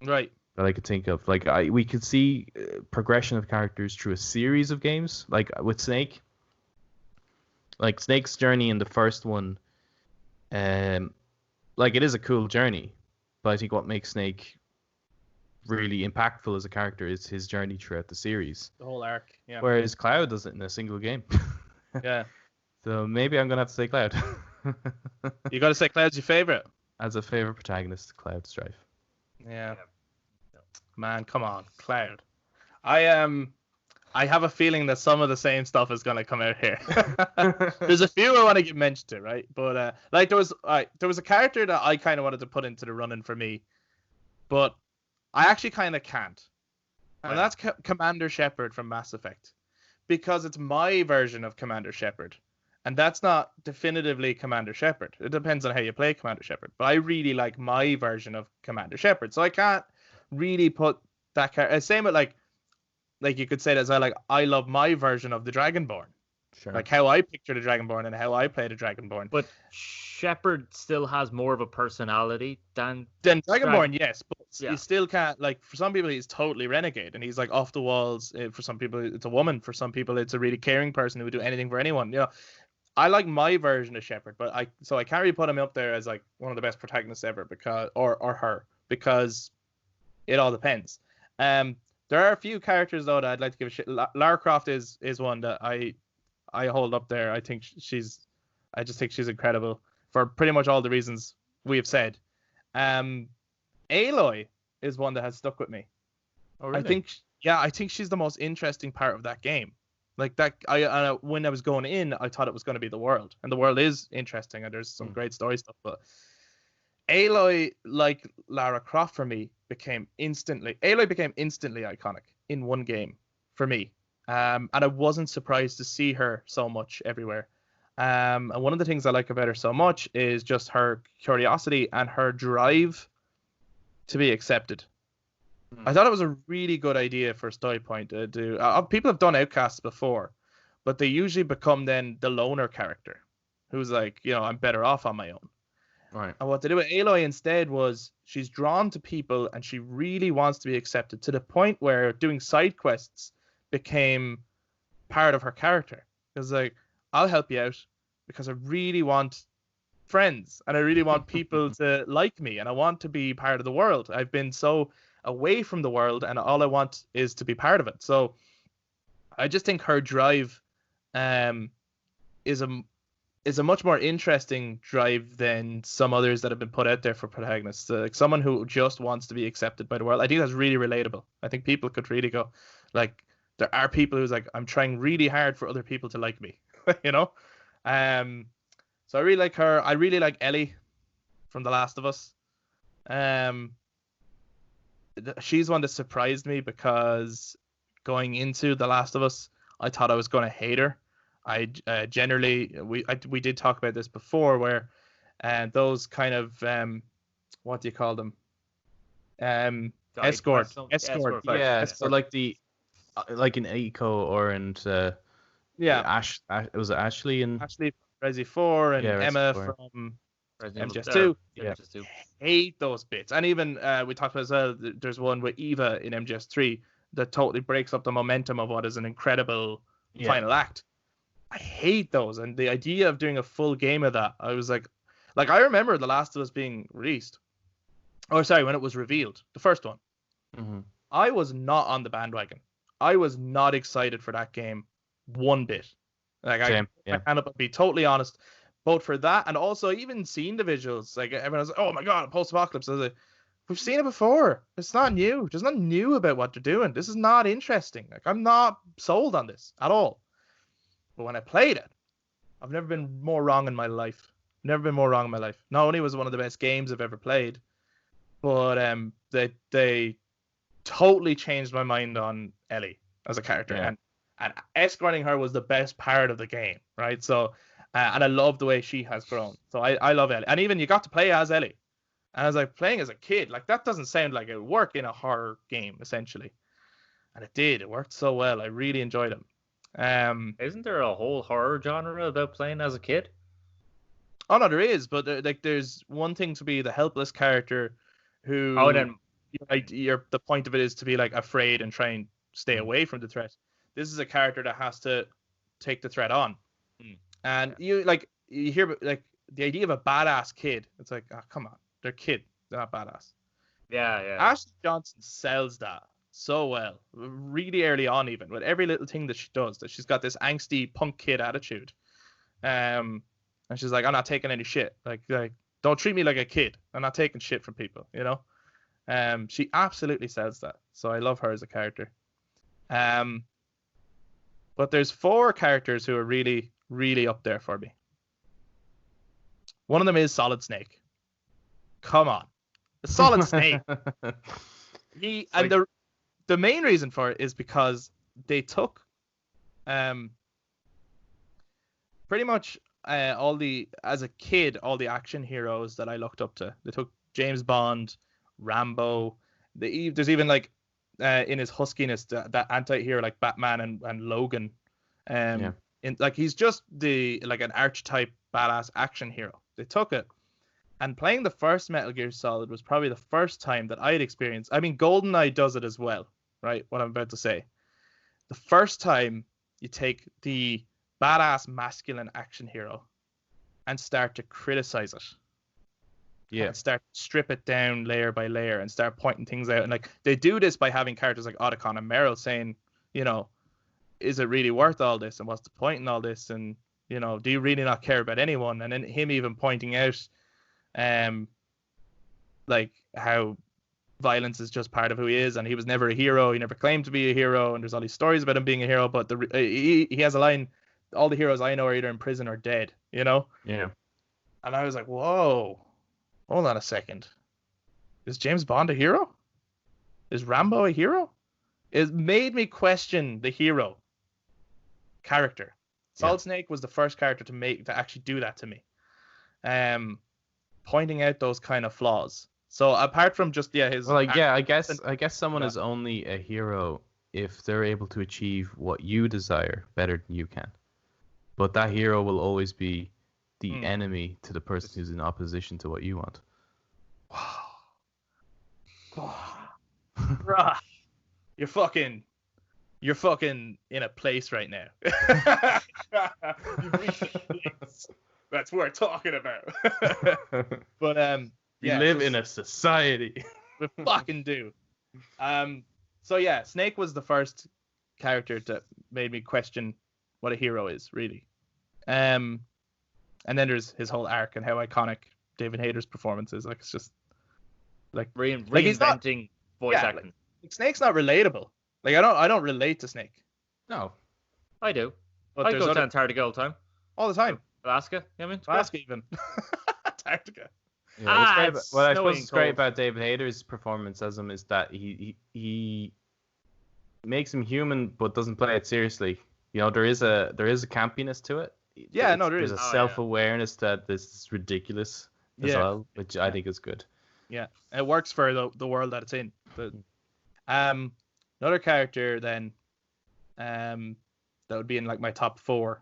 Right. That I could think of. Like we could see progression of characters through a series of games, like with Snake. Like Snake's journey in the first one, like it is a cool journey, but I think what makes Snake really impactful as a character is his journey throughout the series. The whole arc, yeah. Whereas Cloud does it in a single game. Yeah. So maybe I'm gonna have to say Cloud. You gotta say Cloud's your favorite. As a favorite protagonist, Cloud Strife. Yeah. Man, come on, Cloud. I have a feeling that some of the same stuff is gonna come out here. There's a few I want to get mentioned to, right? But like there was a character that I kind of wanted to put into the running for me, but I actually kind of can't, and that's Commander Shepard from Mass Effect, because it's my version of Commander Shepard, and that's not definitively Commander Shepard. It depends on how you play Commander Shepard, but I really like my version of Commander Shepard, so I can't really put that character. Same with like you could say that as well. Like I love my version of the Dragonborn, Sure. like how I picture the Dragonborn and how I play the Dragonborn. But Shepard still has more of a personality than Dragonborn, yes, but you still can't. Like for some people, he's totally renegade and he's like off the walls. For some people, it's a woman. For some people, it's a really caring person who would do anything for anyone. I like my version of Shepard, but I can't really put him up there as like one of the best protagonists ever because because it all depends. There are a few characters though that I'd like to give a shit. Lara Croft is one that I hold up there. I just think she's incredible for pretty much all the reasons we have said. Aloy is one that has stuck with me. Oh, really? I think she's the most interesting part of that game. Like that, when I was going in, I thought it was going to be the world, and the world is interesting, and there's some great story stuff. But Aloy, like Lara Croft for me, Aloy became instantly iconic in one game for me. And I wasn't surprised to see her so much everywhere. And one of the things I like about her so much is just her curiosity and her drive to be accepted. I thought it was a really good idea for Story Point to do. People have done Outcasts before, but they usually become then the loner character who's like, I'm better off on my own. Right. And what they did with Aloy instead was she's drawn to people and she really wants to be accepted to the point where doing side quests became part of her character. It's like, I'll help you out because I really want friends and I really want people to like me and I want to be part of the world. I've been so away from the world and all I want is to be part of it. So I just think her drive is a much more interesting drive than some others that have been put out there for protagonists. Like someone who just wants to be accepted by the world. I think that's really relatable. I think people could really go, like, there are people who's like, I'm trying really hard for other people to like me, So I really like her. I really like Ellie from The Last of Us. She's one that surprised me because going into The Last of Us, I thought I was going to hate her. I generally we did talk about this before, where those kind of what do you call them? Escort. Yeah, so like the like in Eco or in it was Ashley and Ashley from Resi 4 and Emma 4. from MGS2. Yeah. Hate those bits. And even we talked about as well, there's one with Eva in MGS3 that totally breaks up the momentum of what is an incredible final act. I hate those. And the idea of doing a full game of that, I was like I remember The Last of Us being released. Oh, sorry, when it was revealed, the first one. Mm-hmm. I was not on the bandwagon. I was not excited for that game one bit. Like I kind of be totally honest, both for that and also even seeing the visuals. Like everyone was like, "Oh my god, post-apocalypse!" I was like, "We've seen it before. It's not new. There's nothing new about what they're doing. This is not interesting. Like I'm not sold on this at all." But when I played it, I've never been more wrong in my life. Never been more wrong in my life. Not only was it one of the best games I've ever played, but they totally changed my mind on Ellie as a character, and escorting her was the best part of the game, right? So, and I love the way she has grown. So I love Ellie, and even you got to play as Ellie, and I was like playing as a kid, like that doesn't sound like it would work in a horror game essentially, and it did. It worked so well. I really enjoyed it. Isn't there a whole horror genre about playing as a kid? Oh no, there is, but there's one thing to be the helpless character who. Oh, then the point of it is to be like afraid and try and stay away from the threat. This is a character that has to take the threat on, and you hear like the idea of a badass kid. It's like, oh, come on, they're kid, they're not badass. Yeah. Ashley Johnson sells that so well, really early on, even with every little thing that she does. That she's got this angsty punk kid attitude, and she's like, I'm not taking any shit. Like don't treat me like a kid. I'm not taking shit from people, She absolutely sells that. So I love her as a character. But there's 4 characters who are really, really up there for me. One of them is Solid Snake. Come on. The Solid Snake. The main reason for it is because they took pretty much as a kid, all the action heroes that I looked up to. They took James Bond, Rambo. There's even like in his huskiness that anti-hero like Batman and Logan. He's just an archetype badass action hero. They took it, and playing the first Metal Gear Solid was probably the first time that I had experienced. I mean, GoldenEye does it as well, right? What I'm about to say. The first time you take the badass masculine action hero and start to criticize it. Yeah. And start to strip it down layer by layer and start pointing things out. And like they do this by having characters like Otacon and Meryl saying, is it really worth all this? And what's the point in all this? And, do you really not care about anyone? And then him even pointing out like how violence is just part of who he is, and he was never a hero. He never claimed to be a hero, and there's all these stories about him being a hero. But he has a line, all the heroes I know are either in prison or dead, Yeah. And I was like, whoa, hold on a second. Is James Bond a hero? Is Rambo a hero? It made me question the hero character. Solid Snake was the first character to actually do that to me. Pointing out those kind of flaws. So apart from just his I guess someone is only a hero if they're able to achieve what you desire better than you can. But that hero will always be the enemy to the person who's in opposition to what you want. Bruh, you're fucking in a place right now. You've reached a place. That's what we're talking about. But we live in a society. We fucking do. So yeah, Snake was the first character that made me question what a hero is, really. And then there's his whole arc and how iconic David Hayter's performance is. Like, it's just like reinventing voice acting. Like, Snake's not relatable. Like, I don't relate to Snake. No, I do. But I go to Antarctica all the time. All the time. Alaska, Alaska even. Antarctica. Yeah, I suppose what's great about David Hayter's performance as him is that he makes him human but doesn't play it seriously. You know, there is a campiness to it. Yeah, no, there is. There's a self-awareness that this is ridiculous as well, which I think is good. Yeah, it works for the world that it's in. But another character then, that would be in like my top 4.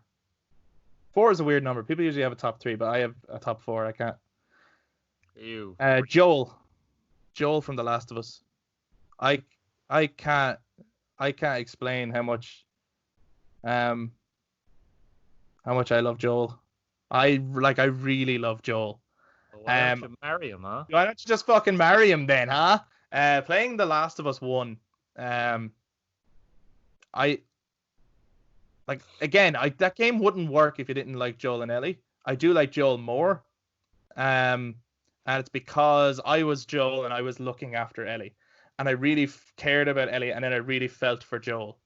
4 is a weird number. People usually have a top 3, but I have a top 4. I can't. Ew. Joel from The Last of Us. I can't explain how much I love Joel. I really love Joel. Well, why don't you marry him, huh? Why don't you just fucking marry him then, huh? Playing The Last of Us 1, that game wouldn't work if you didn't like Joel and Ellie. I do like Joel more. And it's because I was Joel and I was looking after Ellie. And I really cared about Ellie, and then I really felt for Joel.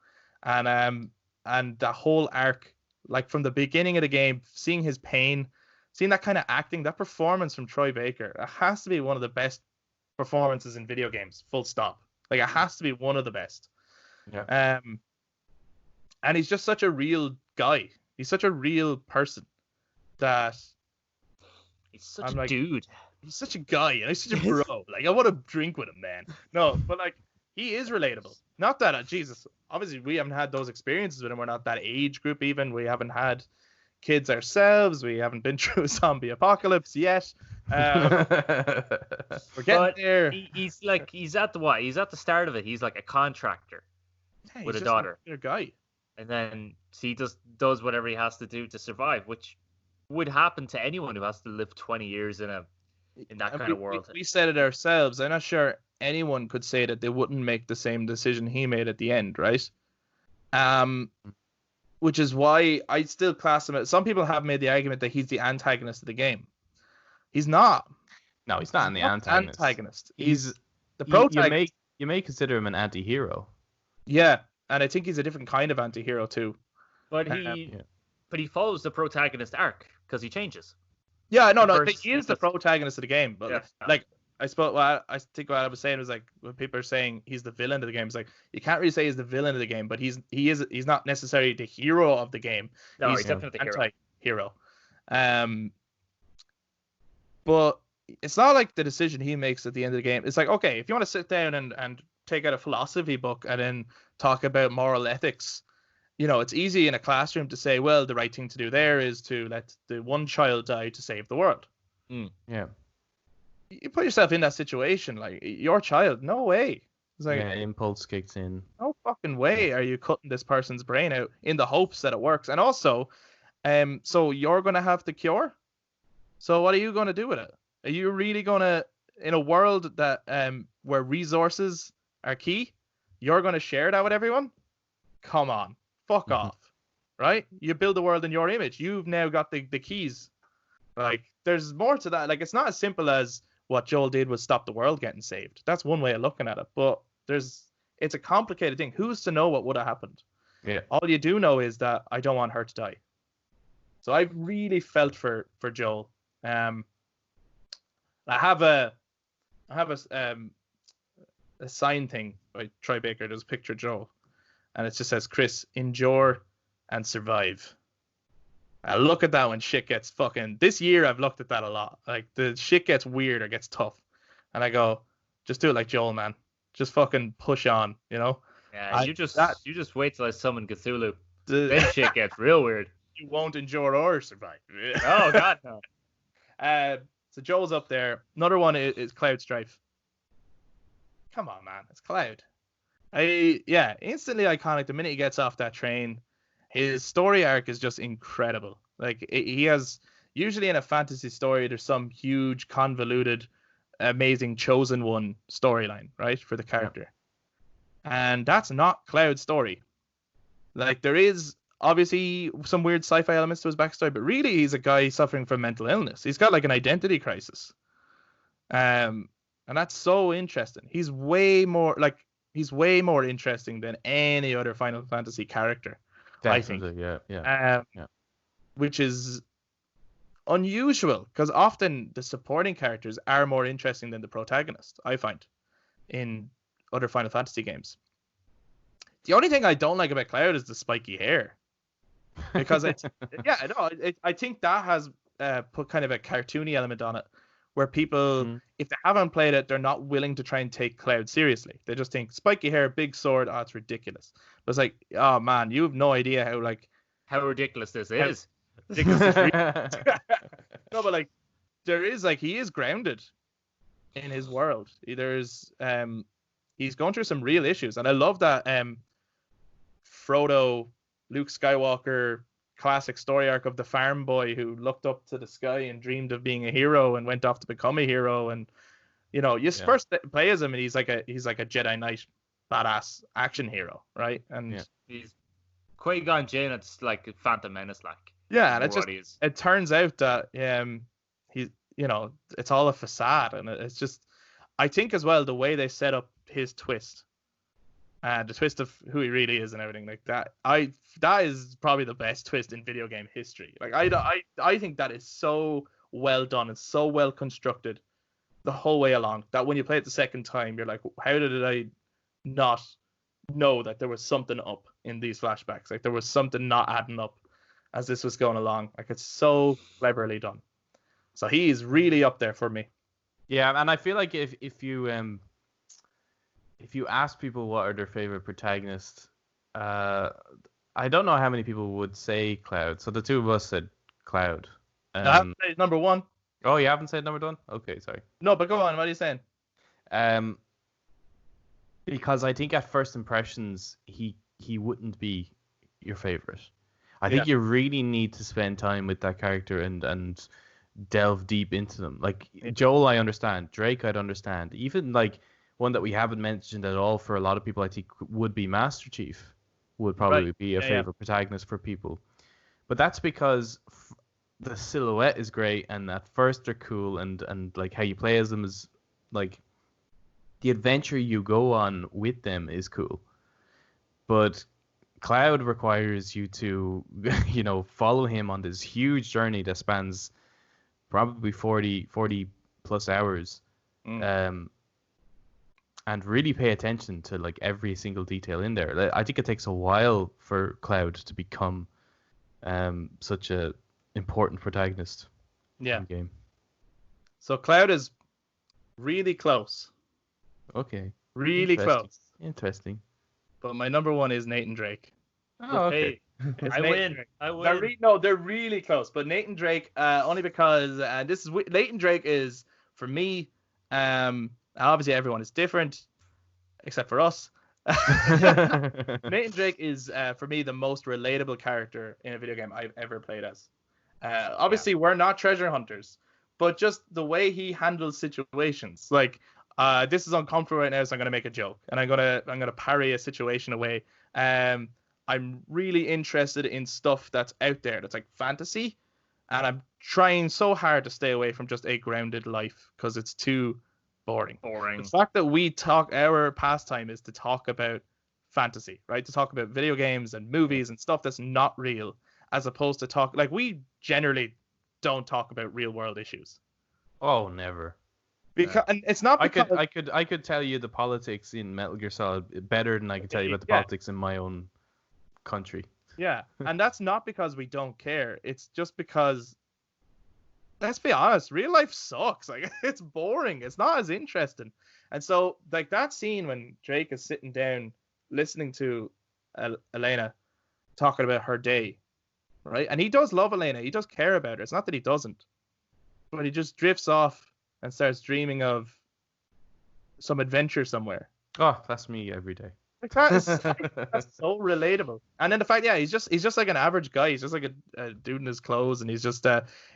And the whole arc, like from the beginning of the game, seeing his pain, seeing that kind of acting, that performance from Troy Baker, it has to be one of the best performances in video games, full stop. Like, it has to be one of the best. Yeah. And he's just such a real guy. He's such a real person that he's such a dude. He's such a guy. And he's such a bro. Like, I want to drink with him, man. No, but like, he is relatable. Not that, Jesus, obviously we haven't had those experiences with him. We're not that age group even. We haven't had kids ourselves. We haven't been through a zombie apocalypse yet. We're getting there. He's at the start of it. He's like a contractor with a daughter. A guy. And then he just does whatever he has to do to survive, which would happen to anyone who has to live 20 years in that kind of world. We said it ourselves. I'm not sure anyone could say that they wouldn't make the same decision he made at the end, right? Which is why I still class him. Some people have made the argument that he's the antagonist of the game. He's not. No, he's not the antagonist. He's the protagonist. You may consider him an anti-hero. Yeah, and I think he's a different kind of anti-hero too. But he follows the protagonist arc because he changes. Yeah, no, he is the protagonist of the game. But like, I suppose, I think what I was saying was like, when people are saying he's the villain of the game, it's like, you can't really say he's the villain of the game, but he's not necessarily the hero of the game. No, he's definitely the anti-hero. But it's not like the decision he makes at the end of the game. It's like, okay, if you want to sit down and take out a philosophy book and then talk about moral ethics, you know, it's easy in a classroom to say, well, the right thing to do there is to let the one child die to save the world. Yeah. You put yourself in that situation, like, your child, no way. It's like, impulse kicks in. No fucking way are you cutting this person's brain out in the hopes that it works. And also, so you're going to have the cure? So what are you going to do with it? Are you really going to, in a world that where resources are key, you're going to share that with everyone? Come on. Fuck off. Right? You build the world in your image. You've now got the keys. Like, there's more to that. Like, it's not as simple as what Joel did was stop the world getting saved. That's one way of looking at it. But it's a complicated thing. Who's to know what would have happened? Yeah. All you do know is that I don't want her to die. So I really felt for Joel. I have a sign thing by Troy Baker. There's a picture of Joel, and it just says, "Chris, endure and survive." I look at that when shit gets fucking. This year I've looked at that a lot. Like the shit gets weird or gets tough, and I go, just do it like Joel, man. Just fucking push on, you know. Yeah, you just wait till I summon Cthulhu. Then shit gets real weird. You won't endure or survive. Oh God, no. So Joel's up there. Another one is Cloud Strife. Come on, man, it's Cloud. Instantly iconic. The minute he gets off that train, his story arc is just incredible. Like he has usually in a fantasy story, there's some huge, convoluted, amazing chosen one storyline, right, for the character, and that's not Cloud's story. Like there is obviously some weird sci-fi elements to his backstory, but really he's a guy suffering from mental illness. He's got like an identity crisis, and that's so interesting. He's way more interesting than any other Final Fantasy character. Definitely, I think. Which is unusual because often the supporting characters are more interesting than the protagonist, I find, in other Final Fantasy games. The only thing I don't like about Cloud is the spiky hair. Because I think that has put kind of a cartoony element on it, where people, if they haven't played it, they're not willing to try and take Cloud seriously. They just think spiky hair, big sword, it's ridiculous. But it's like, oh man, you have no idea how ridiculous this is. No, but like there is he is grounded in his world. He's going through some real issues, and I love that Frodo, Luke Skywalker classic story arc of the farm boy who looked up to the sky and dreamed of being a hero and went off to become a hero. And first play as him and he's like a Jedi Knight badass action hero, right? And he's Qui-Gon Jinn. It's like Phantom Menace, and it turns out that he's it's all a facade, and it's just, I think as well the way they set up his twist. The twist of who he really is and everything like that. That is probably the best twist in video game history. Like I think that is so well done and so well constructed the whole way along that when you play it the second time, you're like, how did I not know that there was something up in these flashbacks? Like there was something not adding up as this was going along. Like it's so cleverly done. So he's really up there for me. Yeah, and I feel like if you ask people what are their favorite protagonists, I don't know how many people would say Cloud. So the two of us said Cloud. I haven't said number one. Oh, you haven't said number one? Okay, sorry. No, but go on. What are you saying? Because I think at first impressions, he wouldn't be your favorite. I think you really need to spend time with that character and delve deep into them. Like Joel, I understand. Drake, I'd understand. Even like one that we haven't mentioned at all for a lot of people, I think, would be Master Chief. Would probably be a favorite protagonist for people. But that's because the silhouette is great, and at first they're cool, and like how you play as them is like the adventure you go on with them is cool. But Cloud requires you to, follow him on this huge journey that spans probably 40 plus hours. And really pay attention to like every single detail in there. I think it takes a while for Cloud to become such a important protagonist in the game. So Cloud is really close. Okay. Really close. Interesting. But my number one is Nathan Drake. Oh, okay. I win. They're really close. But Nathan Drake, only because Nathan Drake is, for me, obviously everyone is different, except for us. Nathan Drake is, for me, the most relatable character in a video game I've ever played as. Obviously, we're not treasure hunters, but just the way he handles situations. Like, this is uncomfortable right now, so I'm gonna make a joke, and I'm gonna parry a situation away. I'm really interested in stuff that's out there, that's like fantasy, and I'm trying so hard to stay away from just a grounded life because it's too boring. The fact that our pastime is to talk about fantasy, right? To talk about video games and movies and stuff that's not real, as opposed to we generally don't talk about real world issues. Oh, never. Because and it's not because I could tell you the politics in Metal Gear Solid better than I could tell you about the Yeah. politics in my own country. Yeah, and that's not because we don't care. It's just because, let's be honest, real life sucks. Like, it's boring. It's not as interesting. And so, like, that scene when Drake is sitting down listening to Elena talking about her day, right? And he does love Elena. He does care about her. It's not that he doesn't. But he just drifts off and starts dreaming of some adventure somewhere. Oh, that's me every day. Like, that's so relatable. And then the fact, yeah, he's just like an average guy. He's just like a dude in his clothes, and he's just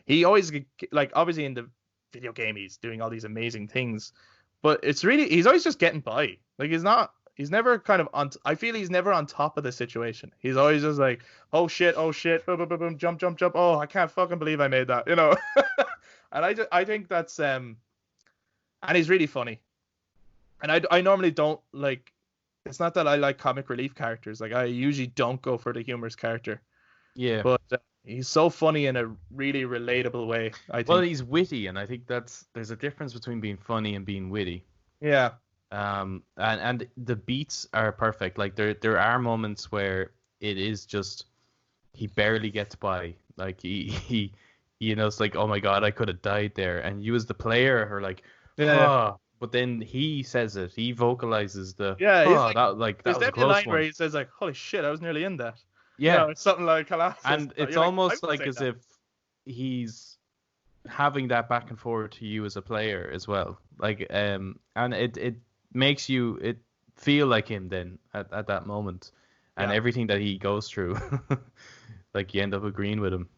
he always, like, obviously in the video game he's doing all these amazing things, but it's really, he's always just getting by. Like, he's never kind of on. I feel he's never on top of the situation. He's always just like, oh shit, boom, boom, boom, boom, jump. Oh, I can't fucking believe I made that, you know. And I think that's and he's really funny. And I normally don't like. It's not that I like comic relief characters. Like, I usually don't go for the humorous character. Yeah. But he's so funny in a really relatable way, I think. Well, he's witty, and I think there's a difference between being funny and being witty. Yeah. And the beats are perfect. Like, there are moments where it is just he barely gets by. Like, he you know, it's like, oh my god, I could have died there. And you as the player are like, yeah. But then he says it. He vocalizes the that was a close line one. where he says like, holy shit, I was nearly in that. Yeah. You know, it's something like and it's almost like as if he's having that back and forth to you as a player as well. Like and it makes you feel like him then at that moment. And everything that he goes through. Like, you end up agreeing with him.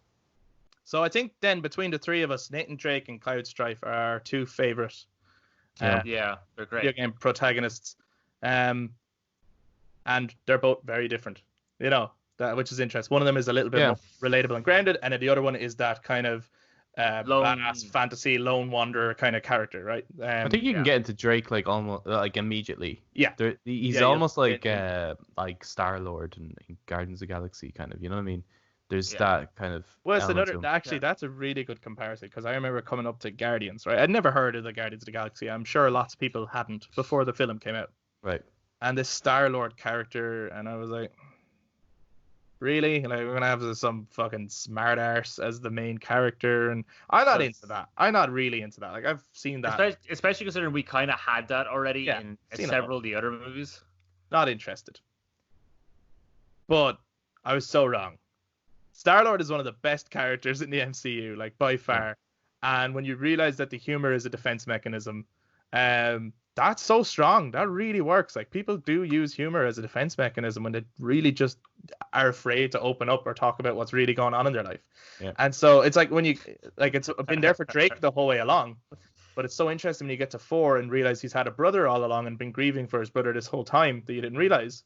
So I think then between the three of us, Nathan Drake and Cloud Strife are our two favorite yeah, they're great. video game protagonists, and they're both very different, you know, which is interesting. One of them is a little bit more relatable and grounded, and then the other one is that kind of badass fantasy lone wanderer kind of character, right? I think you can get into Drake like almost like immediately. Yeah, he's almost like Star-Lord in Guardians of the Galaxy, kind of. You know what I mean? There's that kind of. Well, it's that's a really good comparison, because I remember coming up to Guardians, right? I'd never heard of the Guardians of the Galaxy. I'm sure lots of people hadn't before the film came out. Right. And this Star-Lord character, and I was like, really? Like, we're gonna have some fucking smart arse as the main character, and I'm not into that. I'm not really into that. Like, I've seen that, especially considering we kind of had that already in several of the other movies. Not interested. But I was so wrong. Star-Lord is one of the best characters in the MCU, like, by far. And when you realize that the humor is a defense mechanism, that's so strong. That really works. Like, people do use humor as a defense mechanism when they really just are afraid to open up or talk about what's really going on in their life. Yeah. And so it's like when you, like, it's been there for Drake the whole way along, but it's so interesting when you get to 4 and realize he's had a brother all along and been grieving for his brother this whole time that you didn't realize.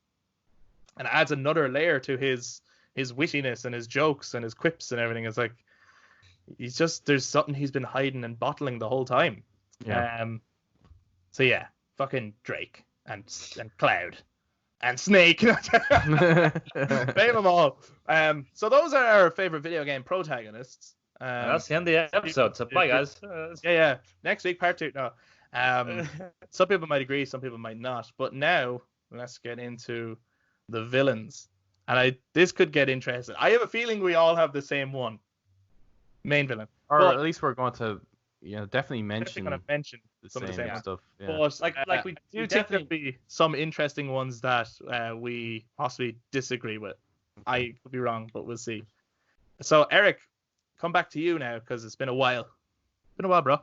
And it adds another layer to his wittiness and his jokes and his quips and everything. It's like, there's something he's been hiding and bottling the whole time. Yeah. So yeah, fucking Drake and Cloud and Snake. Name them all. So those are our favorite video game protagonists. That's the end of the episode. So bye, guys. Yeah. Next week, part 2. No. Some people might agree, some people might not. But now let's get into the villains. And this could get interesting. I have a feeling we all have the same one. Main villain. Or at least we're going to, definitely mention some of the same stuff. Yeah. But we do think there'll be some interesting ones that we possibly disagree with. I could be wrong, but we'll see. So Eric, come back to you now, because it's been a while. Been a while, bro.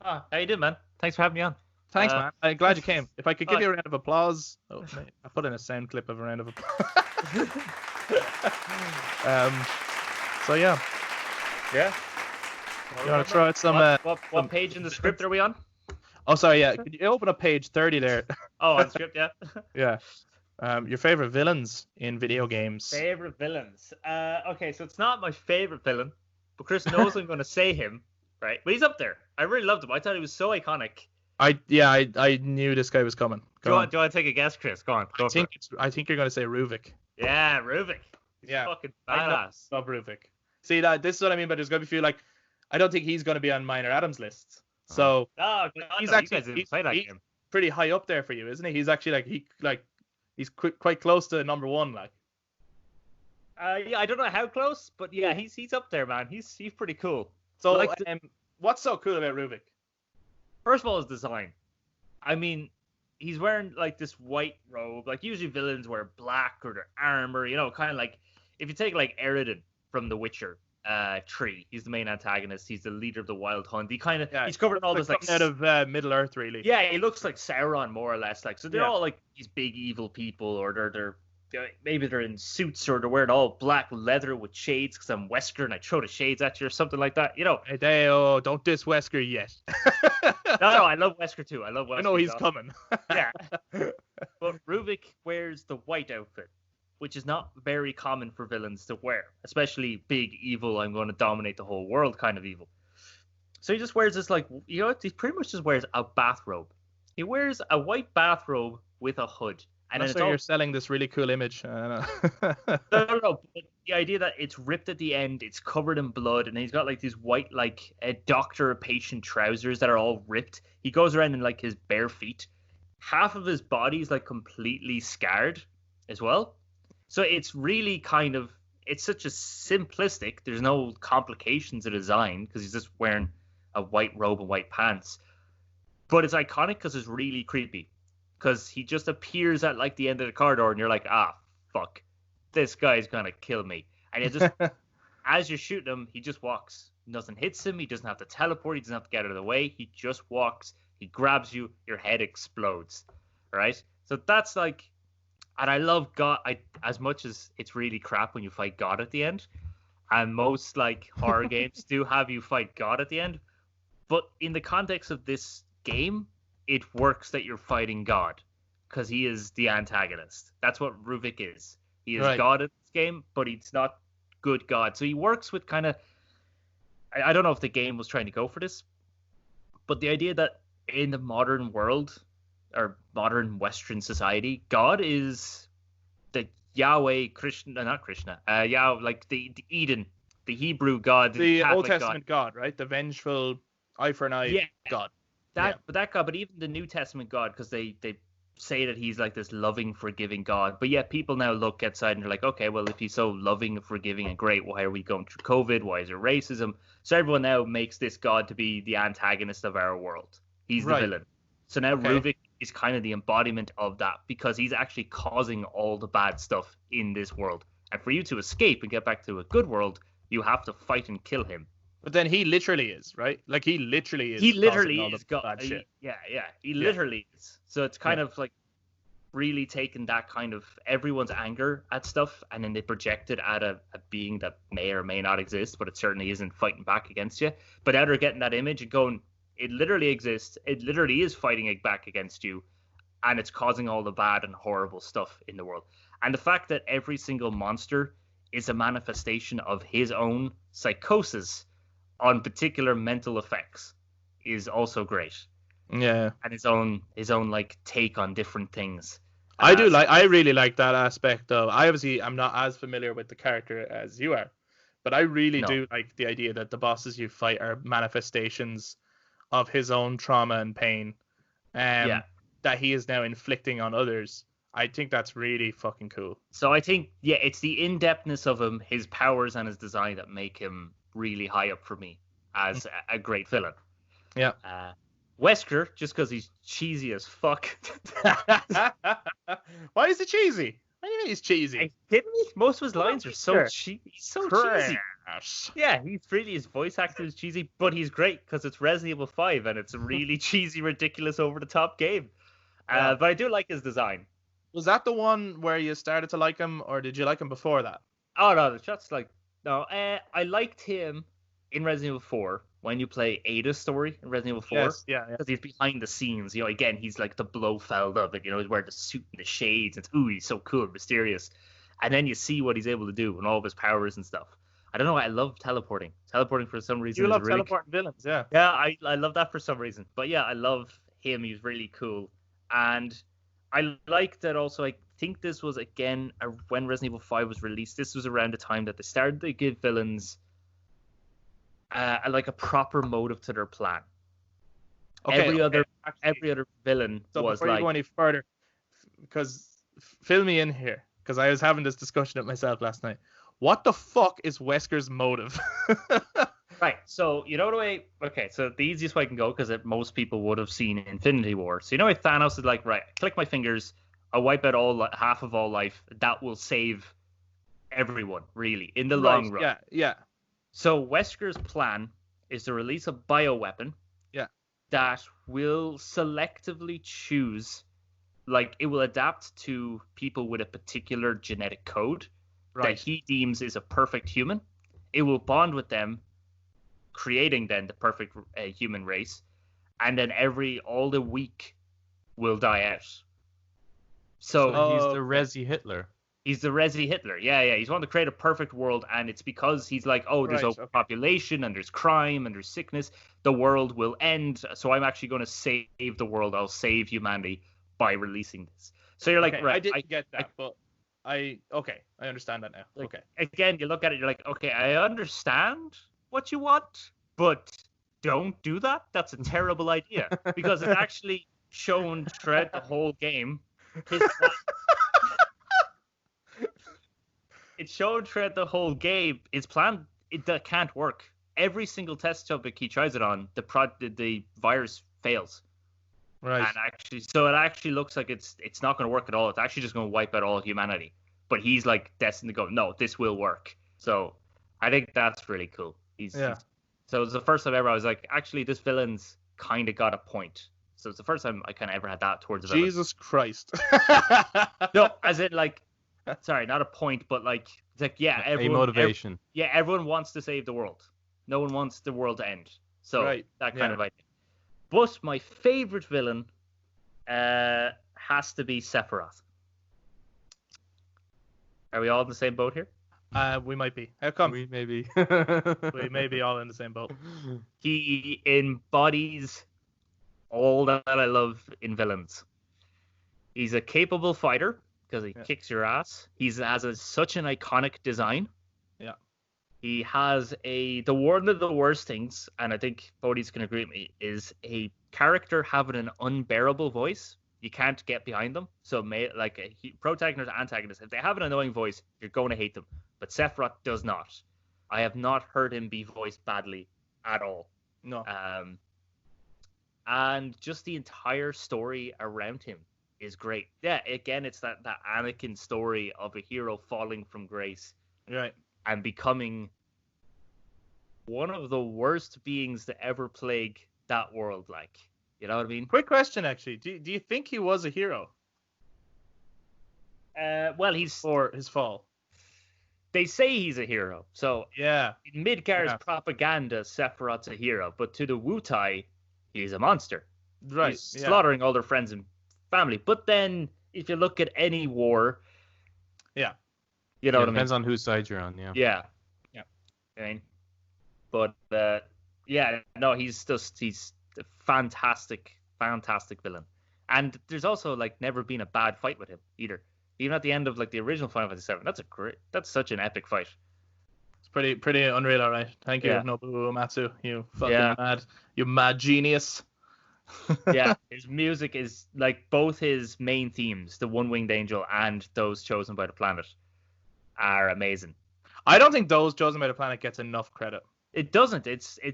How you doing, man? Thanks for having me on. Thanks, man. I'm glad you came. If I could give you a round of applause. Oh, mate, I put in a sound clip of a round of applause. So yeah. Yeah. You want to throw out some... What page in the script are we on? Oh, sorry, yeah. Could you open up page 30 there? Oh, on script, yeah. Yeah. Your favorite villains in video games. Favorite villains. Okay, so it's not my favorite villain, but Chris knows I'm going to say him, right? But he's up there. I really loved him. I thought he was so iconic. I knew this guy was coming. Do you want to take a guess, Chris? Go on. I think you're going to say Ruvik. Yeah, Ruvik. Yeah. Fucking badass. I love Ruvik. See, this is what I mean by there's going to be a few, like, I don't think he's going to be on Minor Adams lists, So Oh, God, he's no, you actually guys didn't play that he's game. pretty high up there for you, isn't he? He's actually he's quite close to number one. Like, Yeah, I don't know how close, but yeah, he's up there, man. He's pretty cool. so Like, what's so cool about Ruvik? first of all, his design. I mean, he's wearing like this white robe. Like usually villains wear black or their armor. You know, kind of like if you take like Eridan from The Witcher, Tree. He's the main antagonist. He's the leader of the Wild Hunt. He's covered in all this like out of Middle Earth, really. yeah, he looks like Sauron more or less. Like so, they're Yeah. all like these big evil people, or they're maybe they're in suits or they're wearing all black leather with shades because I'm Wesker and I throw the shades at you or something like that. You know. Hey, Deo, don't diss Wesker yet. No, I love Wesker too. I love Wesker. I know he's coming. Yeah. But Ruvik wears the white outfit, which is not very common for villains to wear, especially big evil, I'm going to dominate the whole world kind of evil. So he just wears this like, you know, he pretty much just wears a bathrobe. He wears a white bathrobe with a hood. And That's then why you're selling this really cool image. No. But the idea that it's ripped at the end, it's covered in blood, and he's got like these white, like doctor-patient trousers that are all ripped. He goes around in like his bare feet. Half of his body is like completely scarred as well. So it's really kind of, it's such a simplistic, there's no complications to design because he's just wearing a white robe and white pants. But it's iconic because it's really creepy. Because he just appears at like the end of the corridor and you're like, fuck, this guy's gonna kill me. And it just, as you're shooting him, he just walks. Nothing hits him. He doesn't have to teleport. He doesn't have to get out of the way. He just walks. He grabs you. Your head explodes. Right? So that's like, and I love God. As much as it's really crap when you fight God at the end, and most like horror games do have you fight God at the end, but in the context of this game, it works that you're fighting God because he is the antagonist. That's what Ruvik is. He is Right. God in this game, but he's not good God. So he works with kind of, I don't know if the game was trying to go for this, but the idea that in the modern world or modern Western society, God is the Yahweh, Krishna, not Krishna, Yahweh, like the Eden, the Hebrew God, The Catholic Old Testament God, right? The vengeful eye for an eye God. But that God, but even the New Testament God, because they say that he's like this loving, forgiving God. But yet people now look outside and they're like, okay, well, if he's so loving, forgiving, and great, why are we going through COVID? Why is there racism? So everyone now makes this God to be the antagonist of our world. He's the villain. So now Ruvik is kind of the embodiment of that because he's actually causing all the bad stuff in this world. And for you to escape and get back to a good world, you have to fight and kill him. But then he literally is, right? Like he literally is. He literally causing all is the bad shit. He literally is. So it's kind of like really taking that kind of everyone's anger at stuff and then they project it at a being that may or may not exist, but it certainly isn't fighting back against you. But now they're getting that image and going, it literally exists. It literally is fighting it back against you, and it's causing all the bad and horrible stuff in the world. And the fact that every single monster is a manifestation of his own psychosis on particular mental effects is also great. Yeah. And his own like take on different things. I really like that aspect of. I'm not as familiar with the character as you are, but I really do like the idea that the bosses you fight are manifestations of his own trauma and pain, that he is now inflicting on others. I think that's really fucking cool. So I think it's the in-depthness of him, his powers and his design that make him really high up for me as a great villain. Yeah. Wesker, just because he's cheesy as fuck. Why is he cheesy? What do you mean he's cheesy? Are you kidding me? Most of his lines are so cheesy. He's so cheesy. Yeah, his voice actor is cheesy, but he's great because it's Resident Evil 5 and it's a really cheesy, ridiculous, over-the-top game. But I do like his design. Was that the one where you started to like him, or did you like him before that? Oh, no, that's like... No, I liked him in Resident Evil 4 when you play Ada's story in Resident Evil 4. Yes, yeah. Because he's behind the scenes. You know, again, he's like the Blofeld of it. You know, he's wearing the suit and the shades. It's, he's so cool, mysterious. And then you see what he's able to do and all of his powers and stuff. I don't know. I love teleporting. Teleporting for some reason. You love really teleporting villains, yeah. Yeah, I love that for some reason. But yeah, I love him. He's really cool. And I like that also. I think this was, again, when Resident Evil 5 was released. This was around the time that they started to give villains like a proper motive to their plan. Every other villain So was before you go any further, because fill me in here, because I was having this discussion with myself last night. What the fuck is Wesker's motive? right. So you know the way. Okay, so the easiest way I can go, because most people would have seen Infinity War. So you know why Thanos is like, right, click my fingers, I'll wipe out half of all life. That will save everyone, really, in the long run. Yeah. So Wesker's plan is to release a bioweapon. Yeah. That will selectively choose, like, it will adapt to people with a particular genetic code that he deems is a perfect human. It will bond with them, creating then the perfect human race, and then all the weak will die out. So he's the Resi Hitler. He's the Resi Hitler. Yeah. He's wanting to create a perfect world, and it's because he's like, there's overpopulation, and there's crime, and there's sickness. The world will end, so I'm actually going to save the world. I'll save humanity by releasing this. So you're like, right. I didn't get that, but I understand that now. Like, again, you look at it, you're like, okay, I understand what you want, but don't do that. That's a terrible idea, because it's actually shown throughout the whole game. It's shown throughout the whole game. His plan that can't work. Every single test subject he tries it on, the virus fails. Right. And it actually looks like it's not going to work at all. It's actually just going to wipe out all humanity. But he's like destined to go, no, this will work. So I think that's really cool. So it was the first time ever I was like, actually, this villain's kind of got a point. So it's the first time I kind of ever had that towards a villain. Jesus Christ. No, as in like, sorry, not a point, but like, it's like, yeah, everyone, a motivation. Everyone wants to save the world. No one wants the world to end. So that kind of idea. But my favorite villain has to be Sephiroth. Are we all in the same boat here? We might be. How come? We may be. We may be all in the same boat. He embodies all that I love in villains. He's a capable fighter because he kicks your ass. He has such an iconic design. Yeah. He has one of the worst things, and I think Bodhi's can agree with me, is a character having an unbearable voice. You can't get behind them. So, protagonist or antagonist, if they have an annoying voice, you're going to hate them. But Sephiroth does not. I have not heard him be voiced badly at all. No. And just the entire story around him is great. Yeah, again, it's that Anakin story of a hero falling from grace. Right. And becoming one of the worst beings to ever plague that world, like. You know what I mean? Quick question, actually. Do you think he was a hero? Well, he's for his fall. They say he's a hero. So yeah, in Midgar's propaganda, Sephiroth's a hero, but to the Wutai, he's a monster. Right. He's slaughtering all their friends and family. But then, if you look at any war, you know what I mean. Depends on whose side you're on. Yeah. I mean, but he's a fantastic villain, and there's also like never been a bad fight with him either. Even at the end of like the original Final Fantasy VII, that's such an epic fight. It's pretty unreal, all right. Thank you, Nobuo Uematsu. You fucking mad genius. Yeah, his music is like both his main themes, the One-Winged Angel and those chosen by the planet, are amazing. I don't think those chosen by the planet gets enough credit. It doesn't.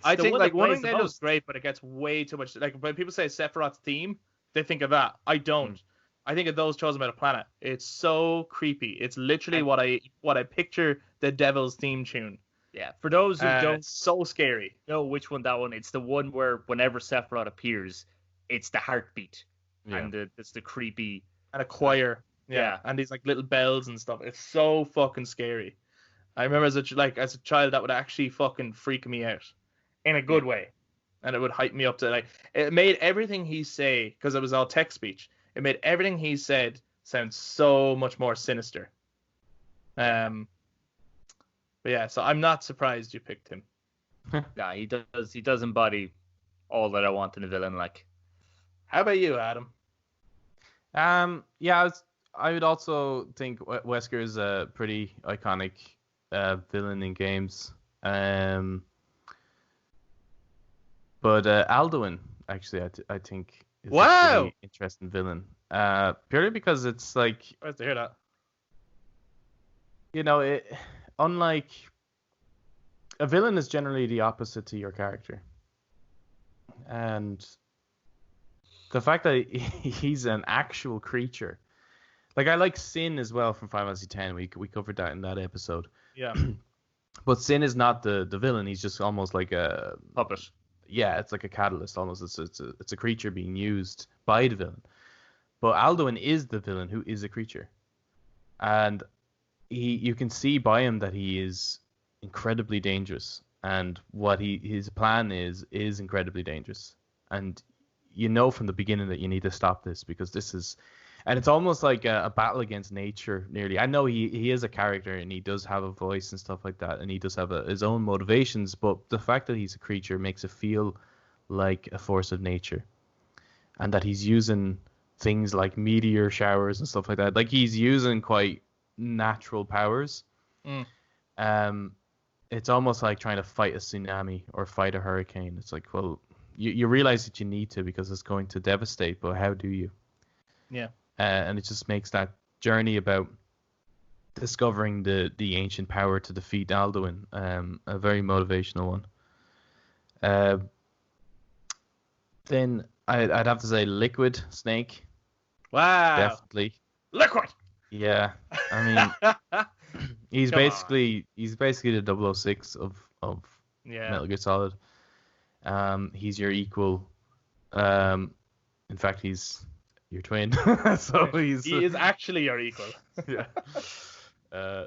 I think like One-Winged Angel is great, but it gets way too much. Like when people say Sephiroth's theme, they think of that. I don't. I think of those chosen by the planet. It's so creepy. It's literally what I picture the Devil's theme tune. Yeah. For those who don't, it's so scary. Know which one that one. It's the one where whenever Sephiroth appears, it's the heartbeat and it's the creepy and a choir. Yeah. And these like little bells and stuff. It's so fucking scary. I remember as a child that would actually fucking freak me out in a good way, and it would hype me up to like it made everything he say, because it was all text speech. It made everything he said sound so much more sinister. But yeah, so I'm not surprised you picked him. Yeah, he does embody all that I want in a villain. Like, how about you, Adam? I would also think Wesker is a pretty iconic villain in games. But Alduin, actually. I think is a Wow. pretty interesting villain. Purely because it's like, Nice to hear that. you know, unlike a villain is generally the opposite to your character, and the fact that he's an actual creature. Like, I like Sin as well from Final Fantasy X. We covered that in that episode. Yeah. But Sin is not the villain. He's just almost like a Puppet. yeah. It's like a catalyst almost. It's a creature being used by the villain. But Alduin is the villain who is a creature, and you can see by him that he is incredibly dangerous, and what his plan is incredibly dangerous, and you know from the beginning that you need to stop this because this is. And it's almost like a battle against nature, nearly. I know he is a character and he does have a voice and stuff like that, and he does have his own motivations, but the fact that he's a creature makes it feel like a force of nature. And that he's using things like meteor showers and stuff like that. Like, he's using quite natural powers. It's almost like trying to fight a tsunami or fight a hurricane. It's like, well, you realize that you need to because it's going to devastate, but how do you? Yeah. And it just makes that journey about discovering the ancient power to defeat Alduin a very motivational one. Then I'd have to say Liquid Snake. Wow. Definitely. Liquid. Yeah. I mean, he's basically the 006 of Metal Gear Solid. He's your equal. In fact, he's your twin. So he is actually your equal. Yeah.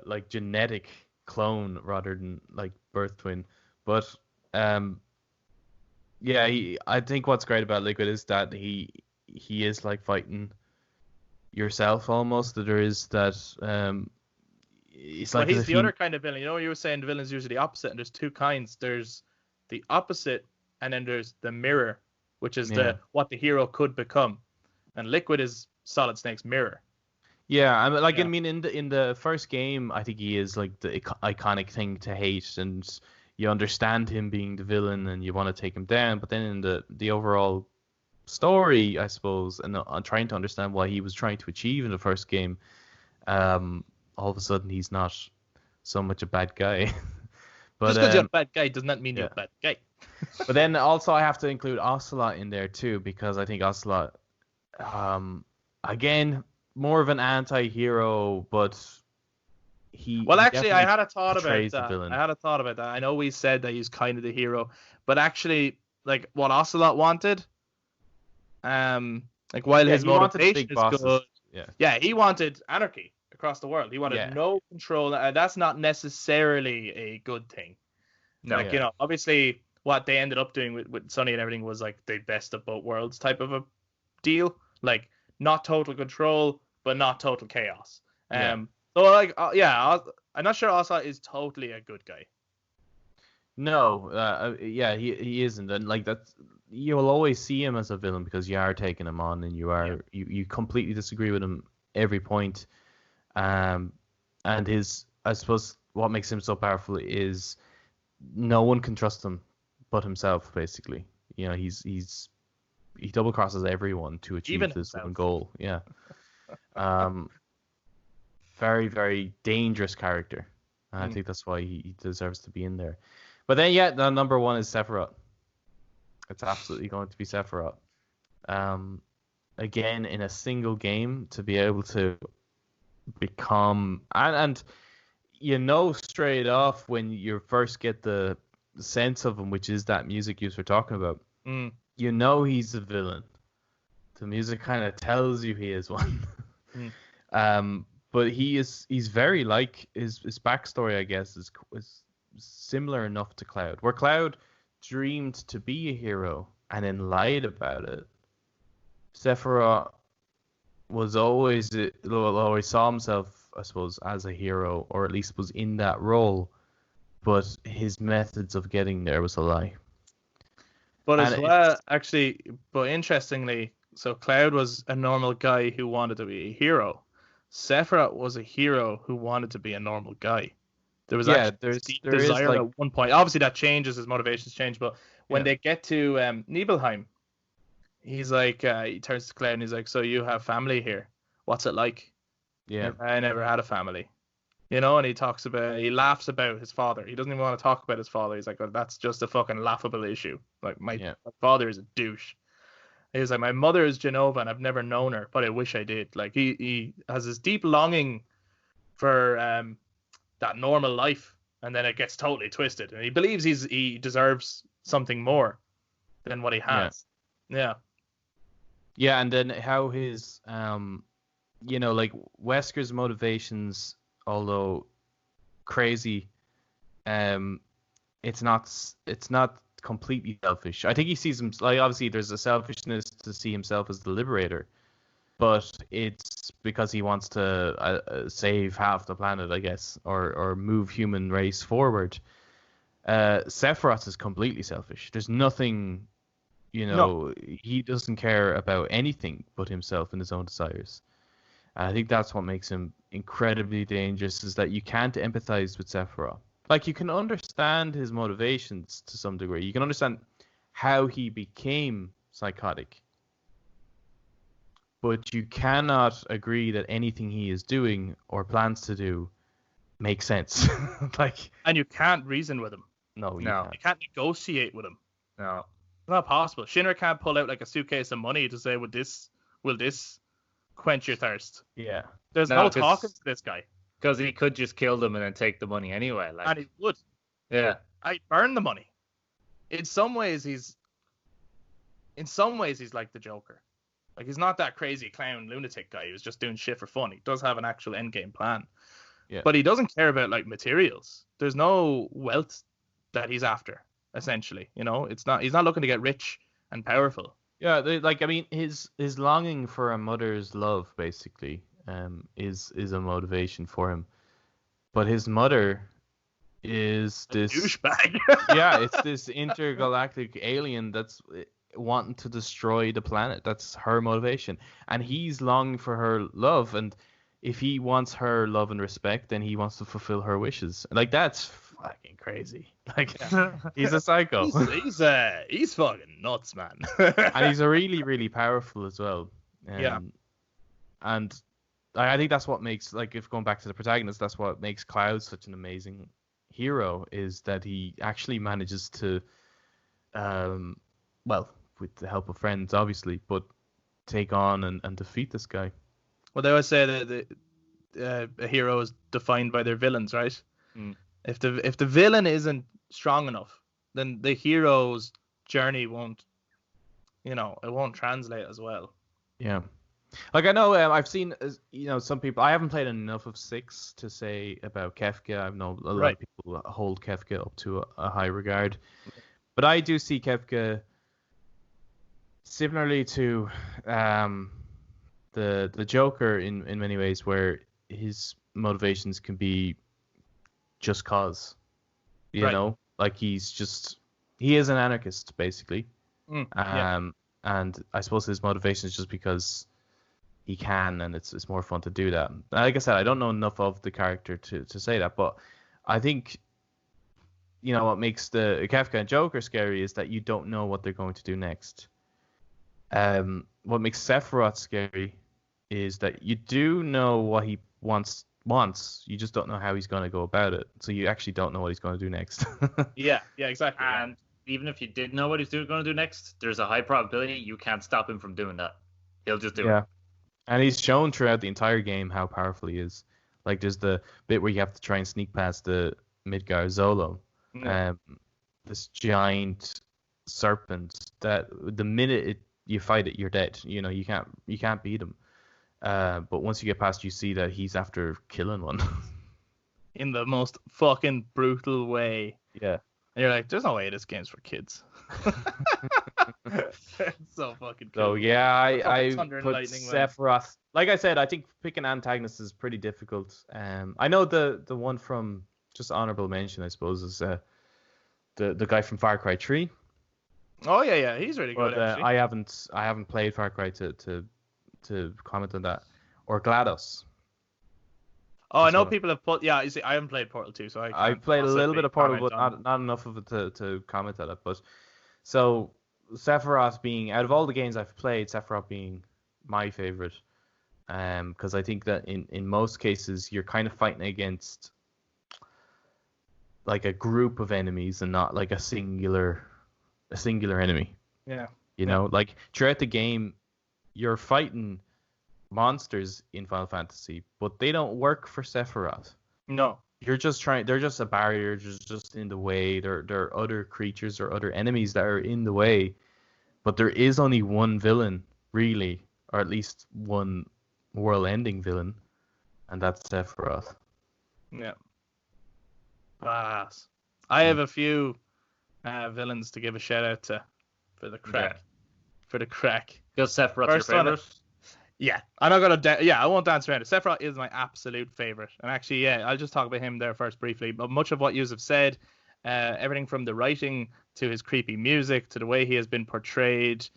Like genetic clone rather than like birth twin. But yeah, I think what's great about Liquid is that he is like fighting yourself almost. That there is that it's like he's the other kind of villain. You know, you were saying the villain's usually the opposite, and there's two kinds. There's the opposite, and then there's the mirror, which is what the hero could become. And Liquid is Solid Snake's mirror. Yeah, I mean, in the first game, I think he is like the iconic thing to hate, and you understand him being the villain, and you want to take him down. But then in the overall story, I suppose, and trying to understand what he was trying to achieve in the first game, all of a sudden he's not so much a bad guy. But just because you're a bad guy does not mean you're a bad guy. But then also I have to include Ocelot in there too, because I think Ocelot, again, more of an anti-hero, but Well, actually, I had a thought about that. I know we said that he's kind of the hero, but actually, like what Ocelot wanted, like while his motivation is good, he wanted anarchy across the world. He wanted no control, and that's not necessarily a good thing. No, like you know, obviously, what they ended up doing with Sonny and everything was like the best of both worlds type of a deal, like not total control, but not total chaos. So like, I'm not sure Ocelot is totally a good guy. No, he isn't, and like that's, you will always see him as a villain because you are taking him on, and you completely disagree with him every point. And I suppose what makes him so powerful is no one can trust him but himself. Basically, you know, he double crosses everyone to achieve this one goal. Yeah. Very, very dangerous character. I think that's why he deserves to be in there. But then, the number one is Sephiroth. It's absolutely going to be Sephiroth. Again, in a single game, to be able to become... And you know straight off when you first get the sense of him, which is that music you were talking about, you know he's a villain. The music kind of tells you he is one. But he's very like his backstory, I guess, is similar enough to Cloud, where Cloud dreamed to be a hero and then lied about it. Sephiroth always saw himself, I suppose, as a hero, or at least was in that role, but his methods of getting there was a lie. But interestingly, so Cloud was a normal guy who wanted to be a hero. Sephiroth was a hero who wanted to be a normal guy. There was desire at one point. Obviously, that changes as motivations change. But when they get to Nibelheim, he's like, he turns to Cloud and he's like, so you have family here? What's it like? Yeah. I never had a family. You know, and he laughs about his father. He doesn't even want to talk about his father. He's like, oh, that's just a fucking laughable issue. Like, my father is a douche. He's like, my mother is Genova and I've never known her, but I wish I did. Like, he has this deep longing for that normal life, and then it gets totally twisted. And he believes he deserves something more than what he has. Yeah. Yeah, and then how his, like Wesker's motivations, although crazy, it's not completely selfish. I think he sees him like, obviously there's a selfishness to see himself as the liberator, but it's because he wants to save half the planet, I guess, or move human race forward. Sephiroth is completely selfish. There's nothing, he doesn't care about anything but himself and his own desires. And I think that's what makes him incredibly dangerous, is that you can't empathize with Sephiroth. Like, you can understand his motivations to some degree. You can understand how he became psychotic. But you cannot agree that anything he is doing or plans to do makes sense. And you can't reason with him. No. You can't negotiate with him. No. It's not possible. Shinra can't pull out like a suitcase of money to say, will this quench your thirst? Yeah. There's no talking to this guy. Because he could just kill them and then take the money anyway. Like, and he would. Yeah. I'd burn the money. In some ways he's like the Joker. Like, he's not that crazy clown lunatic guy who's just doing shit for fun. He does have an actual endgame plan. Yeah. But he doesn't care about like materials. There's no wealth that he's after, essentially. He's not looking to get rich and powerful. Yeah, his longing for a mother's love basically is a motivation for him. But his mother is this douchebag. Yeah, it's this intergalactic alien that's wanting to destroy the planet. That's her motivation. And he's longing for her love, and if he wants her love and respect, then he wants to fulfill her wishes. Like, that's fucking crazy. Like, he's a psycho. He's fucking nuts, man. And he's a really, really powerful as well. And I think that's what makes, like, if going back to the protagonist, that's what makes Cloud such an amazing hero, is that he actually manages to, with the help of friends, obviously, but take on and defeat this guy. Well, they always say that a hero is defined by their villains, right? Mm. If the villain isn't strong enough, then the hero's journey won't translate as well. Yeah. Like, I know I've seen, some people, I haven't played enough of 6 to say about Kefka. I know a lot of people hold Kefka up to a high regard. But I do see Kefka similarly to the Joker in many ways, where his motivations can be just cause. You know? Like, he is an anarchist, basically. And I suppose his motivation is just because he can, and it's more fun to do that. Like I said, I don't know enough of the character to say that, but I think, what makes the Kefka and Joker scary is that you don't know what they're going to do next. What makes Sephiroth scary is that you do know what he wants. You just don't know how he's going to go about it. So you actually don't know what he's going to do next. Yeah, exactly. And even if you did know what he's going to do next, there's a high probability you can't stop him from doing that. He'll just do it. And he's shown throughout the entire game how powerful he is. Like, there's the bit where you have to try and sneak past the Midgar Zolo. This giant serpent that the minute you fight it, you're dead. You can't beat him. But once you get past, you see that he's after killing one. In the most fucking brutal way. Yeah. And you're like, there's no way this game's for kids. It's so fucking cool. So yeah, I put Sephiroth. Like I said, I think picking antagonists is pretty difficult. I know the one from, just honorable mention, I suppose, is the guy from Far Cry 3. Oh yeah, he's really good. But I haven't played Far Cry to comment on that. Or GLaDOS. Oh, I know people have put. Yeah, you see, I haven't played Portal 2, so I played a little bit of Portal, but not enough of it to comment on it. But so Sephiroth being, out of all the games I've played, Sephiroth being my favorite. Because I think that in most cases you're kind of fighting against like a group of enemies and not like a singular enemy. Yeah. You know, like throughout the game, you're fighting monsters in Final Fantasy, but they don't work for Sephiroth. No. They're just a barrier, just in the way. There are other creatures or other enemies that are in the way, but there is only one villain, really, or at least one world-ending villain, and that's Sephiroth. Yeah. Class. I have a few villains to give a shout out to for the crack. Yeah. For the crack. Just Sephiroth's First your one- favorite? Yeah, I'm not gonna. I won't dance around it. Sephiroth is my absolute favorite, and actually, yeah, I'll just talk about him there first briefly. But much of what you have said, everything from the writing to his creepy music to the way he has been portrayed,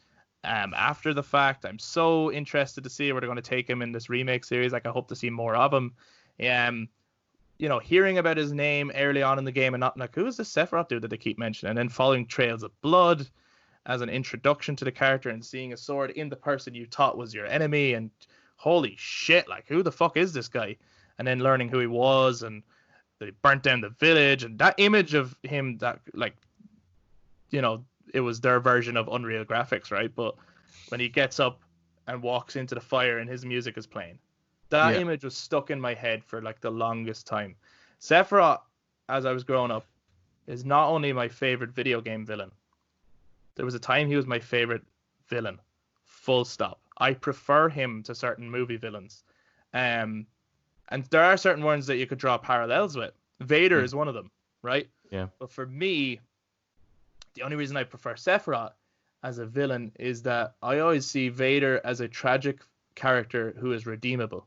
after the fact, I'm so interested to see where they're going to take him in this remake series. Like, I hope to see more of him. You know, hearing about his name early on in the game and not like, who is this Sephiroth dude that they keep mentioning, and then following trails of blood as an introduction to the character and seeing a sword in the person you thought was your enemy, and holy shit, like, who the fuck is this guy? And then learning who he was and that he burnt down the village, and that image of him that, like, you know, it was their version of Unreal graphics, right? But when he gets up and walks into the fire and his music is playing, that image was stuck in my head for like the longest time. Sephiroth, as I was growing up, is not only my favorite video game villain. There was a time he was my favorite villain. Full stop. I prefer him to certain movie villains. And there are certain ones that you could draw parallels with. Vader is one of them, right? Yeah. But for me, the only reason I prefer Sephiroth as a villain is that I always see Vader as a tragic character who is redeemable.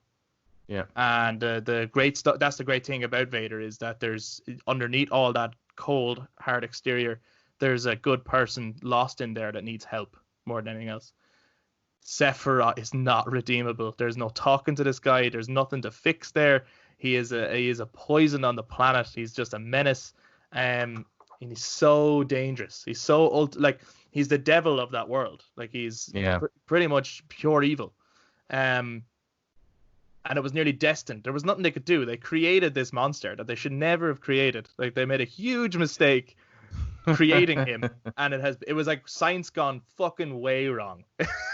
Yeah. And the great stuff, that's the great thing about Vader, is that there's, underneath all that cold, hard exterior, there's a good person lost in there that needs help more than anything else. Sephiroth is not redeemable. There's no talking to this guy. There's nothing to fix there. He is a poison on the planet. He's just a menace. And he's so dangerous. He's so he's the devil of that world. Like, he's pretty much pure evil. And it was nearly destined. There was nothing they could do. They created this monster that they should never have created. Like, they made a huge mistake creating him, and it was like science gone fucking way wrong.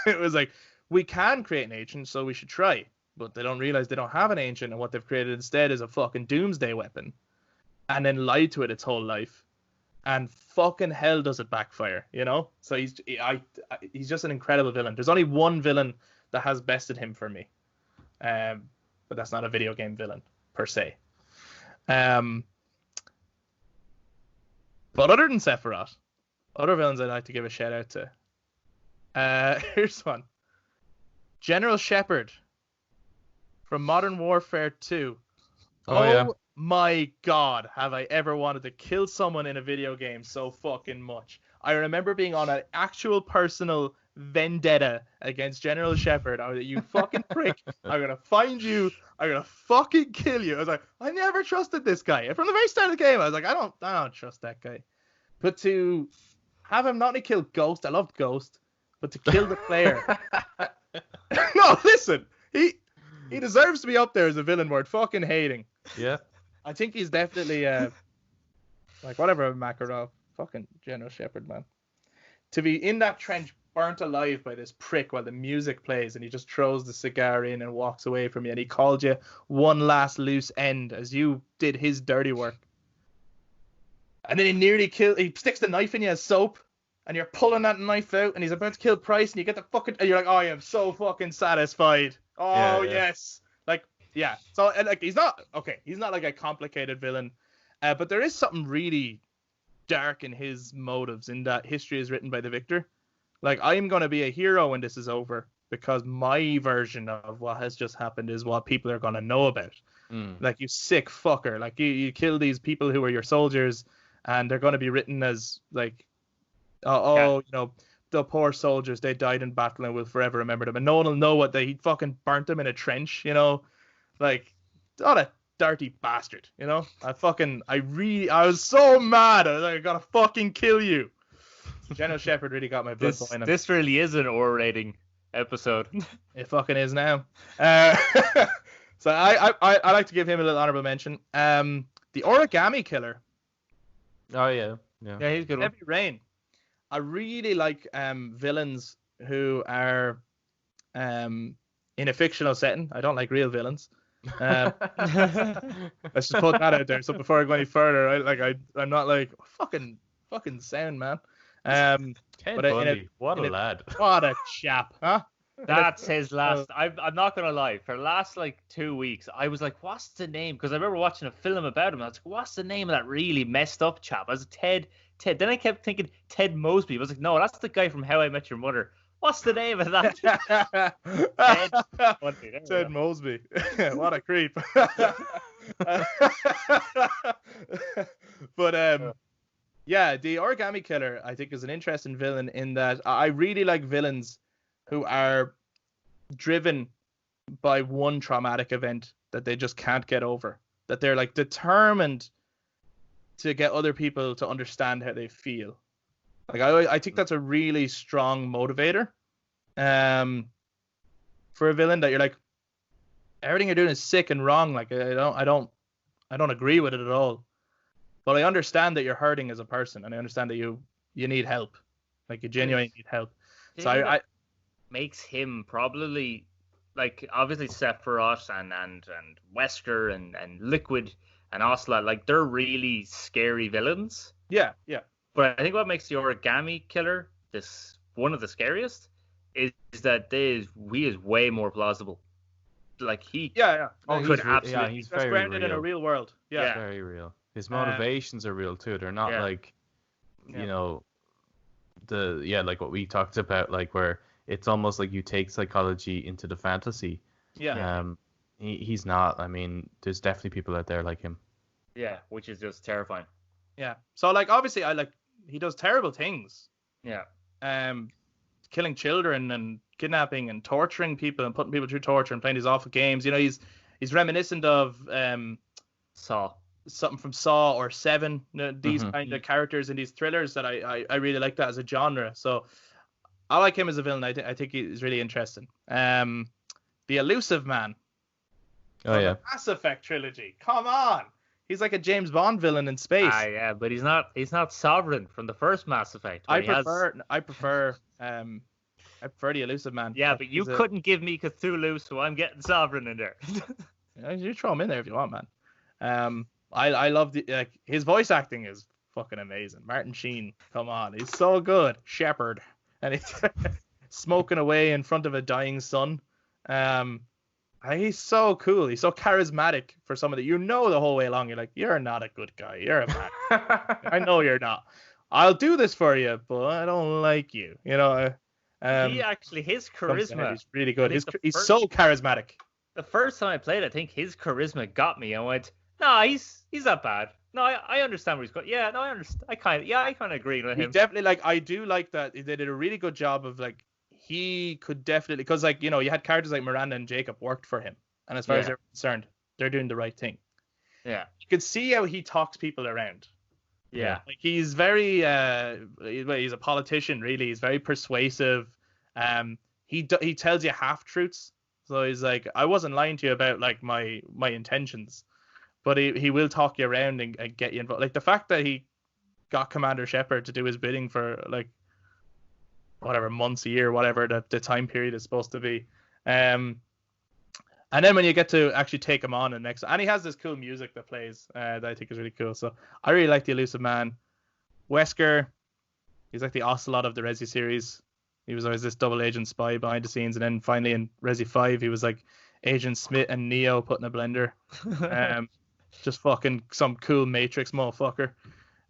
It was like, we can create an ancient, so we should try. But they don't realize they don't have an ancient, and what they've created instead is a fucking doomsday weapon, and then lied to it its whole life. And fucking hell does it backfire, you know? So he's just an incredible villain. There's only one villain that has bested him for me. But that's not a video game villain per se. But other than Sephiroth, other villains I'd like to give a shout out to. Here's one. General Shepard from Modern Warfare 2. Oh my god, have I ever wanted to kill someone in a video game so fucking much. I remember being on an actual personal vendetta against General Shepard. I was like, you fucking prick, I'm gonna find you, I'm gonna fucking kill you. I was like, I never trusted this guy. And from the very start of the game, I was like, I don't trust that guy. But to have him not only kill Ghost, I loved Ghost, but to kill the player. No, listen, he deserves to be up there as a villain worth fucking hating. Yeah. I think he's definitely like, whatever, Makarov, fucking General Shepard, man. To be in that trench, burnt alive by this prick while the music plays, and he just throws the cigar in and walks away from you, and he called you one last loose end as you did his dirty work. And then he sticks the knife in you as soap, and you're pulling that knife out, and he's about to kill Price, and you get the fucking, and you're like, oh, I am so fucking satisfied. Oh, yes. Like, yeah. So, like, he's not like a complicated villain, but there is something really dark in his motives, in that history is written by the victor. Like, I'm going to be a hero when this is over, because my version of what has just happened is what people are going to know about. Like, you sick fucker. Like, you kill these people who are your soldiers, and they're going to be written as, like, you know, the poor soldiers, they died in battle and will forever remember them. And no one will know what he fucking burnt them in a trench, you know? Like, what a dirty bastard, you know? I was so mad. I was like, I gotta fucking kill you. General Shepard really got my blood boiling. This really is an R rating episode. It fucking is now. So I like to give him a little honorable mention. The Origami Killer. Oh yeah. Yeah, he's a good one. Heavy Rain. I really like villains who are in a fictional setting. I don't like real villains. Let's just put that out there. So before I go any further, I'm not like fucking sound, man. Ted Bundy, what a lad. What a chap, huh? That's his last. I'm not gonna lie. For the last like 2 weeks, I was like, "What's the name?" Because I remember watching a film about him. I was like, "What's the name of that really messed up chap?" I was Ted. Then I kept thinking Ted Mosby. I was like, "No, that's the guy from How I Met Your Mother." What's the name of that? Ted Mosby. What a creep. But yeah, the Origami Killer I think is an interesting villain in that I really like villains who are driven by one traumatic event that they just can't get over. That they're like determined to get other people to understand how they feel. Like I think that's a really strong motivator for a villain, that you're like, everything you're doing is sick and wrong. Like I don't agree with it at all. But I understand that you're hurting as a person, and I understand that you need help. Like you genuinely need help. So I makes him probably, like, obviously Sephiroth and Wesker and Liquid and Ocelot, like, they're really scary villains. Yeah. But I think what makes the Origami Killer one of the scariest is that he is way more plausible. Like he could absolutely he's very grounded in a real world. Yeah. Very real. His motivations are real too. They're not like you know like what we talked about, like where it's almost like you take psychology into the fantasy. Yeah. He's not. I mean, there's definitely people out there like him. Yeah, which is just terrifying. Yeah. So like obviously he does terrible things. Yeah. Killing children and kidnapping and torturing people and putting people through torture and playing these awful games. You know, he's reminiscent of Saw. Something from Saw or Seven. These kind of characters in these thrillers that I really like that as a genre. So I like him as a villain. I think he's really interesting. The Elusive Man. Oh yeah. The Mass Effect trilogy. Come on. He's like a James Bond villain in space. Yeah, but he's not Sovereign from the first Mass Effect. I prefer the Elusive Man. Yeah, but you couldn't give me Cthulhu, so I'm getting Sovereign in there. You throw him in there if you want, man. I love his voice acting is fucking amazing. Martin Sheen, come on, he's so good. Shepard, and he's smoking away in front of a dying sun. He's so cool. He's so charismatic for somebody. You know the whole way along. You're like, you're not a good guy. You're a bad guy. I know you're not. I'll do this for you, but I don't like you. You know. His charisma. He's really good. He's so charismatic. The first time I played, I think his charisma got me. I went, no, he's not bad. No, I understand where he's going. Yeah, no, I understand. I kind of agree with him. He definitely I do like that. They did a really good job of he could definitely, because you had characters like Miranda and Jacob worked for him, and as far as they're concerned, they're doing the right thing. Yeah, you can see how he talks people around. Yeah, like he's very he's a politician, really. He's very persuasive. He tells you half truths, so he's like, I wasn't lying to you about like my intentions, but he will talk you around and get you involved. Like the fact that he got Commander Shepard to do his bidding for like whatever months, a year, whatever the time period is supposed to be. And then when you get to actually take him on and he has this cool music that plays that I think is really cool. So I really like the Elusive Man. Wesker, he's like the Ocelot of the Resi series. He was always this double agent spy behind the scenes, and then finally in Resi 5 he was like Agent Smith and Neo put in a blender. Just fucking some cool Matrix motherfucker.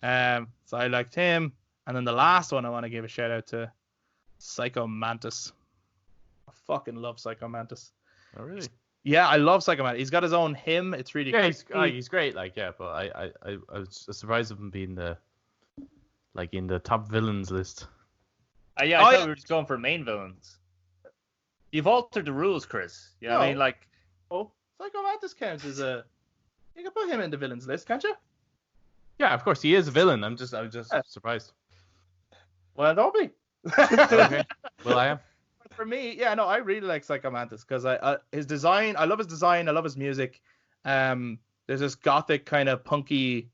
So I liked him. And then the last one I want to give a shout out to, Psycho Mantis. I fucking love Psycho Mantis. Oh really? Yeah, I love Psycho Mantis. He's got his own hymn. It's really he's great. Like but I was surprised of him being in the top villains list. I thought we were just going for main villains. You've altered the rules, Chris. Yeah, no. I mean Psycho Mantis counts as you can put him in the villains list, can't you? Yeah, of course he is a villain. I was just surprised. Well, don't be. Okay. Well, I am. For me, yeah, no, I really like Psycho Mantis because his design, I love his design, I love his music. There's this gothic kind of punky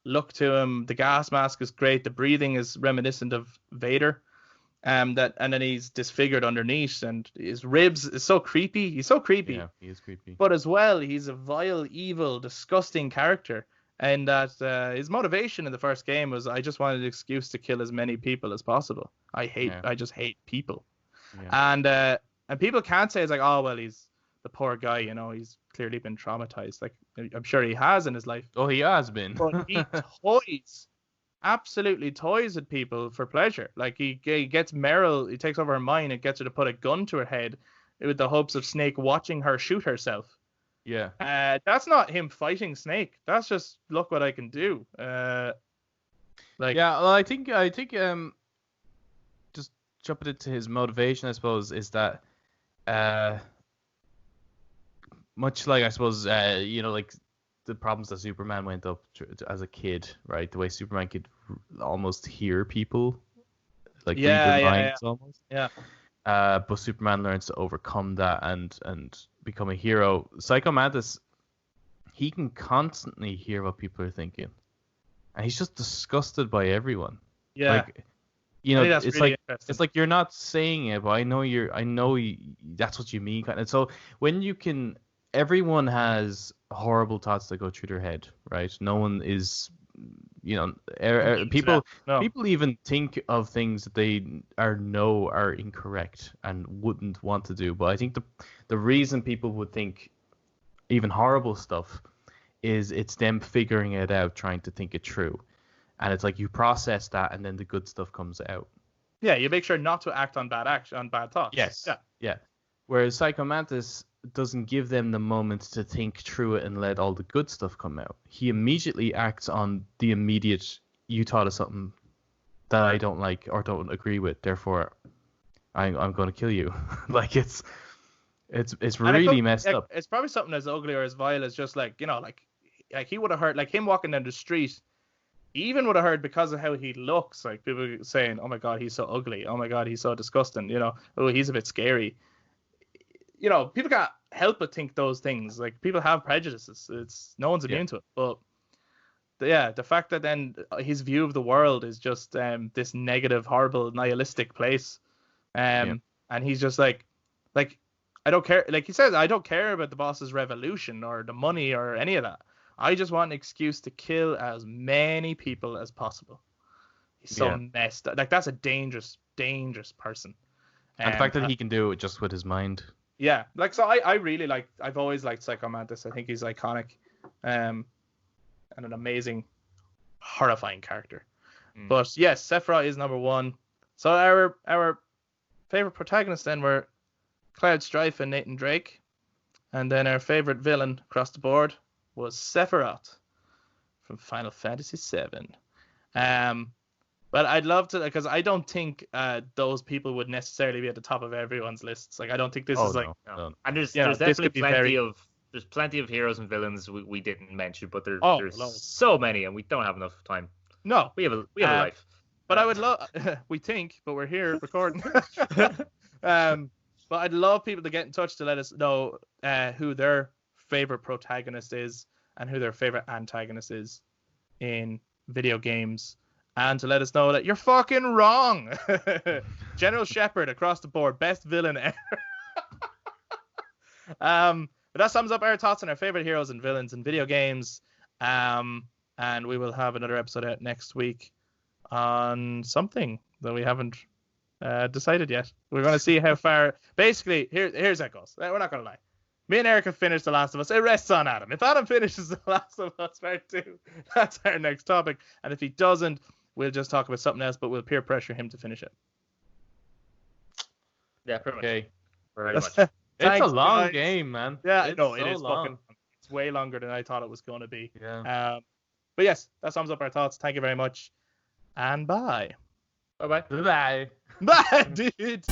look to him. The gas mask is great. The breathing is reminiscent of Vader. And then he's disfigured underneath, and his ribs is so creepy. He's so creepy. Yeah, he is creepy. But as well, he's a vile, evil, disgusting character. And that his motivation in the first game was, I just wanted an excuse to kill as many people as possible. I just hate people. Yeah. And people can't say it's like, oh well, he's the poor guy, you know, he's clearly been traumatized. Like I'm sure he has in his life. Oh, he has been. But he absolutely toys with people for pleasure. Like he gets Meryl, he takes over her mind and gets her to put a gun to her head with the hopes of Snake watching her shoot herself. Yeah. That's not him fighting Snake. That's just, look what I can do. Yeah, well, I think just jumping into his motivation, I suppose, is that much like, I suppose, like the problems that Superman went up as a kid, right? The way Superman could almost hear people, like read their minds almost. Yeah. But Superman learns to overcome that and become a hero. Psycho Mantis, he can constantly hear what people are thinking, and he's just disgusted by everyone. Yeah. Like, you know, it's really it's like you're not saying it, but I know that's what you mean. And so when you can, everyone has horrible thoughts that go through their head, right? No one is, people even think of things that they are incorrect and wouldn't want to do. But I think the reason people would think even horrible stuff is it's them figuring it out, trying to think it through. And it's like you process that, and then the good stuff comes out. Yeah, you make sure not to act on bad thoughts. Yes. Yeah. Whereas Psycho Mantis doesn't give them the moment to think through it and let all the good stuff come out. He immediately acts on the immediate, you thought of something that I don't like or don't agree with, therefore I'm going to kill you. Like it's really messed up. It's probably something as ugly or as vile as just like, like he would have heard, like him walking down the street, he even would have heard, because of how he looks, like people saying, oh my God, he's so ugly. Oh my God, he's so disgusting. Oh, he's a bit scary. People can't help but think those things. Like, people have prejudices. It's no one's immune to it. But the fact that then his view of the world is just this negative, horrible, nihilistic place, and he's just like I don't care. Like he says, I don't care about the boss's revolution or the money or any of that. I just want an excuse to kill as many people as possible. He's so messed up. Like, that's a dangerous, dangerous person. And the fact that he can do it just with his mind. Yeah, like, so I really like, I've always liked Psycho Mantis. I think he's iconic, and an amazing, horrifying character. But yes, Sephiroth is number one. So our favorite protagonists then were Cloud Strife and Nathan Drake, and then our favorite villain across the board was Sephiroth from Final Fantasy VII. But I'd love to, because I don't think those people would necessarily be at the top of everyone's lists. Like, I don't think this is like... No. And there's definitely there's plenty of heroes and villains we didn't mention, but there's so many, and we don't have enough time. No. We have a life. But I would love... we think, but we're here recording. But I'd love people to get in touch to let us know who their favorite protagonist is and who their favorite antagonist is in video games. And to let us know that you're fucking wrong. General Shepard across the board, best villain ever. But that sums up our thoughts on our favorite heroes and villains in video games. And we will have another episode out next week on something that we haven't decided yet. We're going to see how far. Basically, here's how it goes. We're not going to lie. Me and Eric have finished The Last of Us. It rests on Adam. If Adam finishes The Last of Us Part 2, that's our next topic. And if he doesn't, we'll just talk about something else, but we'll peer pressure him to finish it. Yeah, pretty much. Okay. Very much. It's a long game, man. Yeah, it's no, it is long. It's way longer than I thought it was going to be. Yeah. But yes, that sums up our thoughts. Thank you very much. And bye. Bye-bye. Bye-bye. Bye, dude.